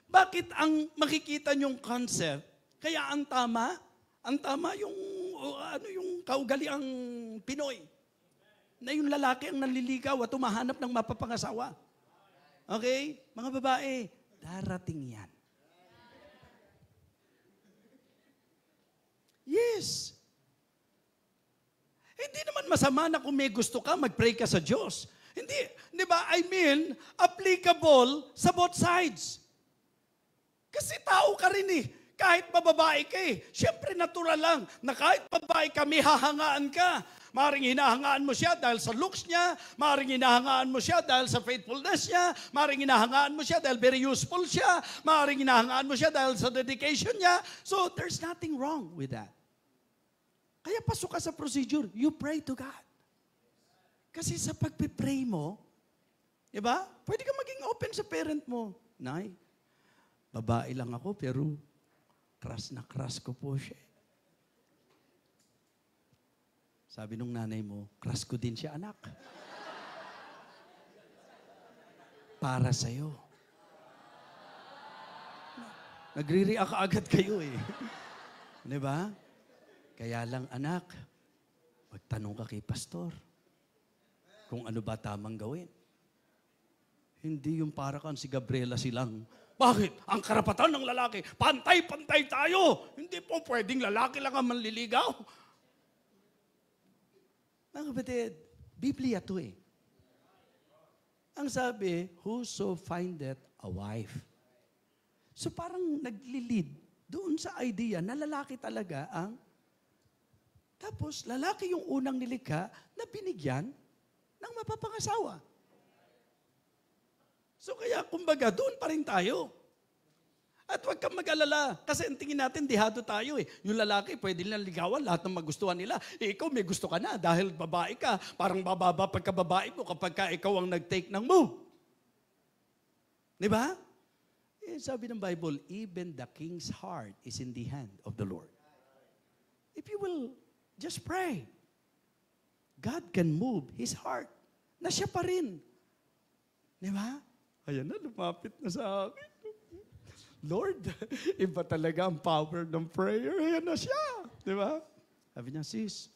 Bakit ang makikita nyong concept Kaya ang tama yung kaugaliang Pinoy. Na yung lalaki ang nanliligaw at tumahanap ng mapapangasawa. Okay? Mga babae, darating yan. Yes. Hindi naman masama na kung may gusto ka, mag-pray ka sa Diyos. Hindi, di ba? I mean, applicable sa both sides. Kasi tao ka rin eh. Kahit bababae ka eh. Siyempre natural lang na kahit babae ka, may hahangaan ka. Maring hinahangaan mo siya dahil sa looks niya, maring hinahangaan mo siya dahil sa faithfulness niya, maring hinahangaan mo siya dahil very useful siya, maring hinahangaan mo siya dahil sa dedication niya. So there's nothing wrong with that. Kaya pasok ka sa procedure, you pray to God. Kasi sa pagpipray mo, di ba? Pwede ka maging open sa parent mo. Nay, babae lang ako pero crush na crush ko po siya. Sabi nung nanay mo, crush ko din siya, anak. Para sa'yo. Nagre-react agad kayo eh. Di ba? Kaya lang, anak, magtanong ka kay pastor kung ano ba tamang gawin. Hindi yung para kang si Gabriela silang, bakit? Ang karapatan ng lalaki, pantay-pantay tayo. Hindi po pwedeng lalaki lang ang manliligaw. Mga kapatid, Biblia to eh. Ang sabi, whoso findeth a wife. So parang naglilid doon sa idea na lalaki talaga ang tapos, lalaki yung unang nilikha na binigyan ng mapapangasawa. So kaya, kumbaga, doon pa rin tayo. At huwag kang mag-alala. Kasi ang tingin natin, dihado tayo eh. Yung lalaki, pwede nilang ligawan, lahat ng magustuhan nila. Ikaw, may gusto ka na dahil babae ka. Parang bababa pagkababae mo kapag ka ikaw ang nag-take ng move. Di ba? Eh, sabi ng Bible, even the king's heart is in the hand of the Lord. If you will just pray. God can move His heart. Na siya pa rin. Di ba? Ayan na, lumapit na sa akin. Lord, iba talaga ang power ng prayer. Ayan na siya. Di ba? Sabi niya, sis,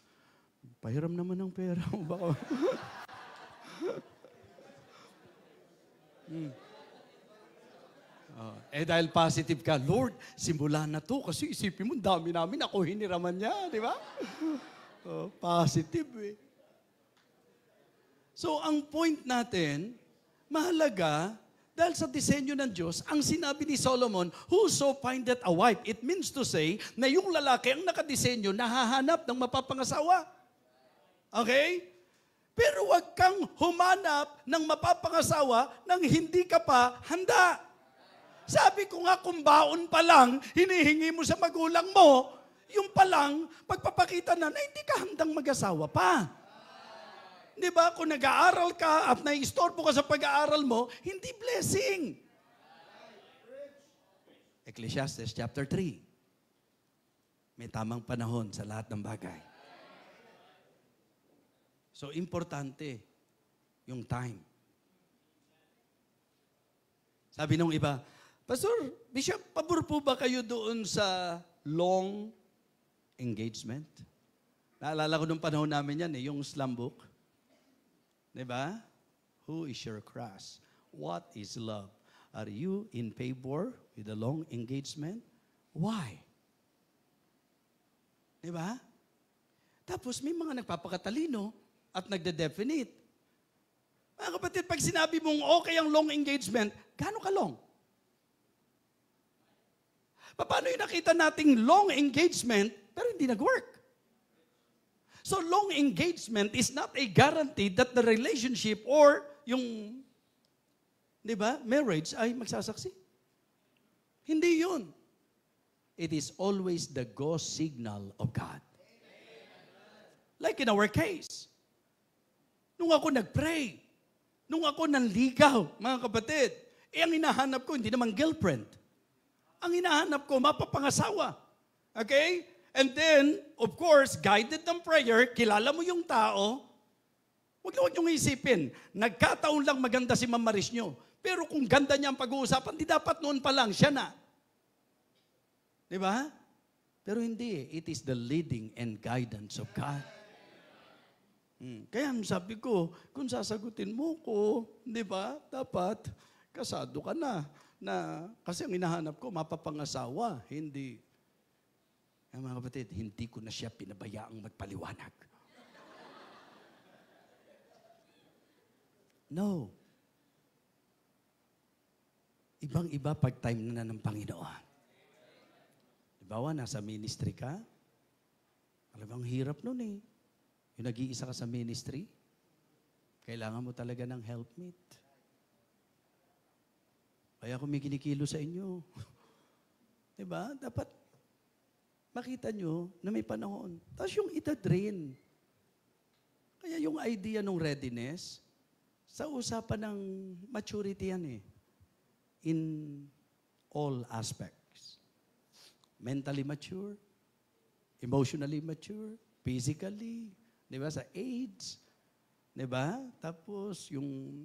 pahiram naman ng pera mo. Baka... dahil positive ka, Lord, simula na to kasi isipin mo, dami namin, ako hiniraman niya, di ba? Positive eh. So, ang point natin, mahalaga, dahil sa disenyo ng Diyos, ang sinabi ni Solomon, whoso findeth a wife, it means to say, na yung lalaki ang nakadisenyo, nahahanap ng mapapangasawa. Okay? Pero wag kang humanap ng mapapangasawa nang hindi ka pa handa. Sabi ko nga, kung baon pa lang, hinihingi mo sa magulang mo, yung pa lang, pagpapakita na hindi ka handang mag-asawa pa. Di ba? Kung nag-aaral ka at nai-istorbo ka sa pag-aaral mo, hindi blessing. Ecclesiastes chapter 3. May tamang panahon sa lahat ng bagay. So, importante yung time. Sabi nung iba, Pastor, Bishop, pabor po ba kayo doon sa long engagement? Naalala ko nung panahon namin yan yung slam book. Diba? Who is your crush? What is love? Are you in favor with the long engagement? Why? Diba? Tapos may mga nagpapakatalino at nagde-definite. Mga kapatid, pag sinabi mong okay ang long engagement, gaano ka long? Paano yung nakita nating long engagement pero hindi nag-work? So long engagement is not a guarantee that the relationship or yung, di ba, marriage ay magsasaksi. Hindi yun. It is always the go signal of God. Like in our case, nung ako nag-pray, nung ako nanligaw, mga kapatid, ang hinahanap ko, hindi naman girlfriend. Ang hinahanap ko, mapapangasawa. Okay? And then, of course, guided ng prayer, kilala mo yung tao, huwag niyong isipin, nagkataon lang maganda si Ma'am Maris nyo. Pero kung ganda niya ang pag-uusapan, di dapat noon pa lang, siya na. Di ba? Pero hindi, it is the leading and guidance of God. Kaya sabi ko, kung sasagutin mo ko, di ba, dapat kasado ka na. Kasi ang hinahanap ko, mapapangasawa, hindi. Mga kapatid, hindi ko na siya pinabayaang magpaliwanag. No. Ibang-iba pag time na ng Panginoon. Dibawa, nasa ministry ka, talagang hirap nun eh. Yung nag-iisa ka sa ministry, kailangan mo talaga ng helpmate. Kaya kung may kinikilo sa inyo, diba? Dapat makita nyo na may panahon. Tapos yung itadrain. Kaya yung idea ng readiness, sa usapan ng maturity yan eh. In all aspects. Mentally mature, emotionally mature, physically, di ba? Sa age, di ba? Tapos yung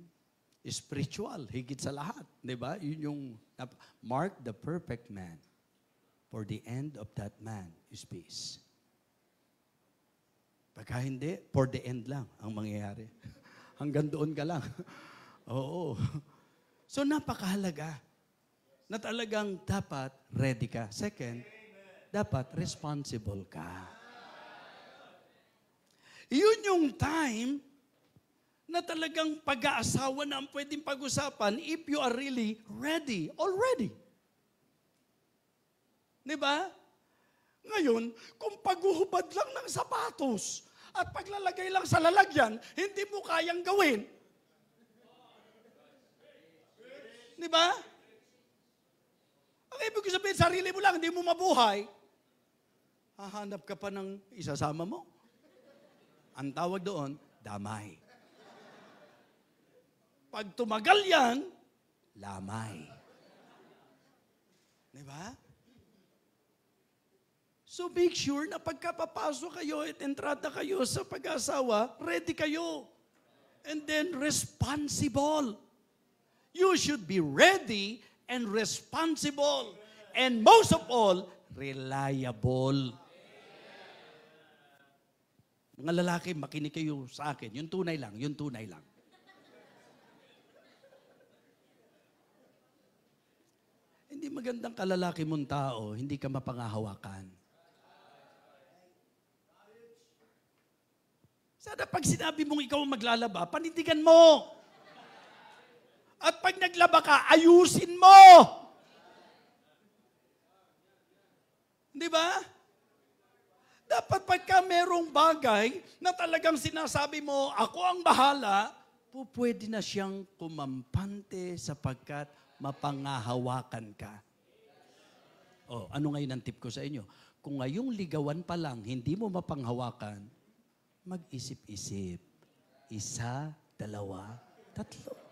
spiritual, higit sa lahat, di ba? Yun yung, mark the perfect man, for the end of that man is peace. Pagka hindi, for the end lang ang mangyayari. Hanggang doon ka lang. Oo. So napakahalaga na talagang dapat ready ka. Second, dapat responsible ka. Yun yung time na talagang pag-aasawa na ang pwedeng pag-usapan if you are really ready already. Diba? Ngayon, kung paghuhubad lang ng sapatos at paglalagay lang sa lalagyan, hindi mo kayang gawin. Diba? Ang ibig sabihin, sarili mo lang, hindi mo mabuhay. Hahanap ka pa ng isasama mo. Ang tawag doon, damay. Pag tumagal yan, lamay. Diba? So make sure na pagkapapasok kayo at entrada kayo sa pag-asawa, ready kayo. And then responsible. You should be ready and responsible. And most of all, reliable. Mga lalaki, makinig kayo sa akin. Yung tunay lang, yung tunay lang. Hindi magandang kalalaki mong tao, hindi ka mapangahawakan. Sana pag sinabi mong ikaw ang maglalaba, panindigan mo. At pag naglaba ka, ayusin mo. Di ba? Dapat pagka merong bagay na talagang sinasabi mo, ako ang bahala, pwede na siyang kumampante sapagkat mapangahawakan ka. Ano ngayon ang tip ko sa inyo? Kung ngayong ligawan pa lang, hindi mo mapanghawakan, mag-isip-isip. 1, 2, 3.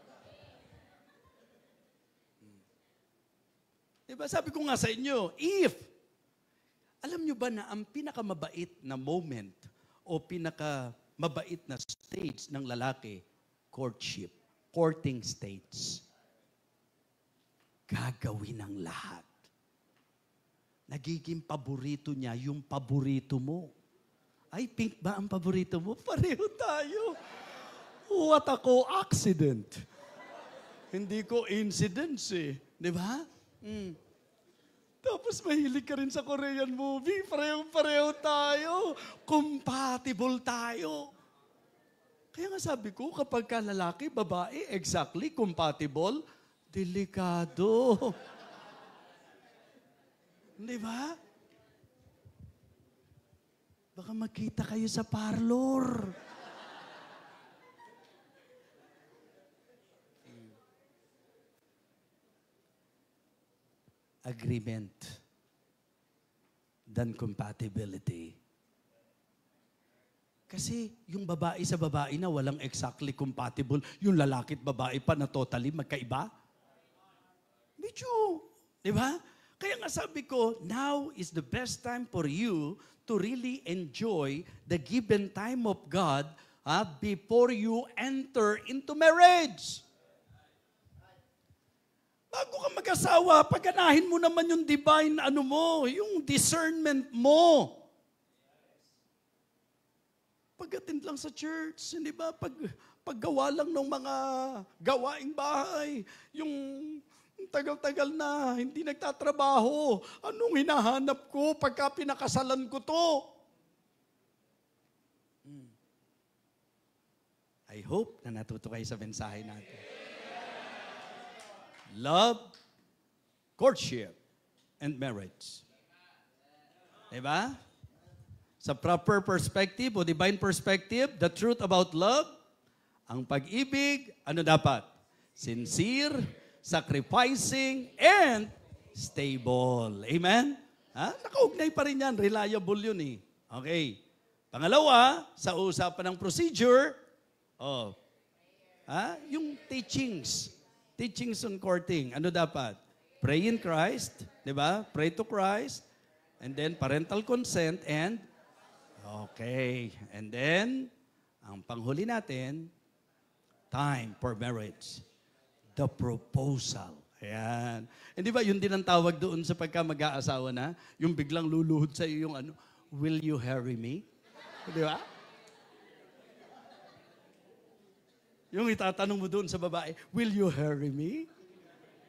Diba? Sabi ko nga sa inyo, alam nyo ba na ang pinakamabait na moment o pinakamabait na stage ng lalaki, courtship, courting stage. Gagawin ang lahat. Nagiging paborito niya yung paborito mo. Ay, pink ba ang paborito mo? Pareho tayo. What ako, accident. Hindi ko incidents eh. Di ba? Tapos mahilig ka rin sa Korean movie. Pareho tayo. Compatible tayo. Kaya nga sabi ko, kapag ka lalaki, babae, exactly compatible, delikado. Di ba? Baka magkita kayo sa parlor. Agreement than compatibility. Kasi yung babae sa babae na walang exactly compatible, yung lalaki at babae pa na totally magkaiba. Medyo, di ba? Kaya nga sabi ko, now is the best time for you to really enjoy the given time of God before you enter into marriage. Bago ka mag-asawa, pagganahin mo naman yung divine yung discernment mo. Pag-attend lang sa church, hindi ba? Paggawa lang ng mga gawaing bahay, yung tagal-tagal na, hindi nagtatrabaho. Anong hinahanap ko pagka pinakasalan ko to? I hope na natuto kayo sa mensahe natin. Love, courtship, and marriage. Diba? Sa proper perspective o divine perspective, the truth about love, ang pag-ibig, ano dapat? Sincere, sacrificing, and stable. Amen? Nakaugnay pa rin yan. Reliable yun eh. Okay. Pangalawa, sa usapan ng procedure, yung teachings. Teachings on courting. Ano dapat? Pray in Christ, di ba? Pray to Christ, and then parental consent, and okay. And then, ang panghuli natin, time for marriage. The proposal. Ayan. Hindi ba, yun din ang tawag doon sa pagka mag-aasawa na, yung biglang luluhod sa iyo yung will you marry me? Di ba? Yung itatanong mo doon sa babae, will you marry me?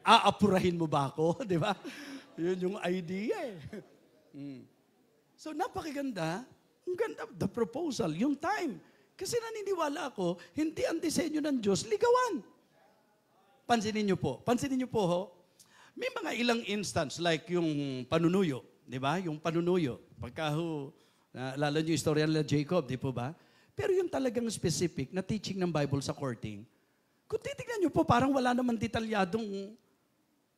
Aapurahin mo ba ako? Di ba? Yun yung idea eh. So napakaganda. Ang ganda, the proposal, yung time. Kasi naniniwala ako, hindi ang disenyo ng Diyos, ligawan. Pansinin niyo po ho, may mga ilang instance like yung panunuyo, di ba? Yung panunuyo. Pagka lalo niyo istorya nila Jacob, di po ba? Pero yung talagang specific na teaching ng Bible sa courting, kung titignan niyo po, parang wala naman detalyadong,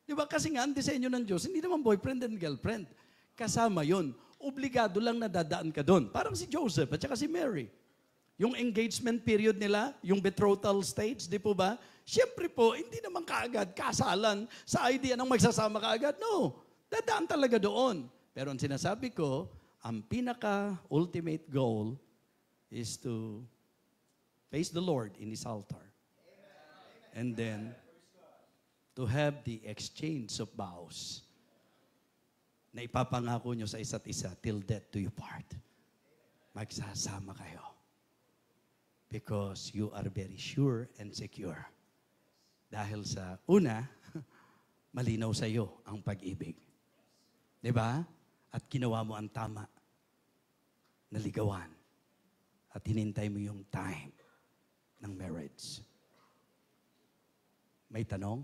di ba? Kasi nga, ang disenyo ng Diyos, hindi naman boyfriend and girlfriend. Kasama yon. Obligado lang na dadaan ka doon. Parang si Joseph at saka si Mary. Yung engagement period nila, yung betrothal stage, di po ba? Siyempre po, hindi naman kaagad kasalan sa idea ng magsasama kaagad. No, dadaan talaga doon. Pero ang sinasabi ko, ang pinaka-ultimate goal is to face the Lord in His altar. And then, to have the exchange of vows na ipapangako nyo sa isa't isa till death do you part. Magsasama kayo. Because you are very sure and secure. Dahil sa una, malinaw sa iyo ang pag-ibig. Diba? At ginawa mo ang tama. Naligawan. At hinintay mo yung time ng marriage. May tanong?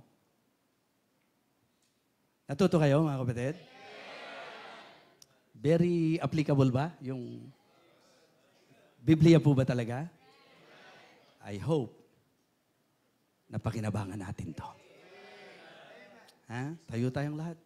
Natuto kayo, mga kapatid? Very applicable ba? Yung Biblia po ba talaga? I hope na pakinabangan natin to. Tayo tayong lahat.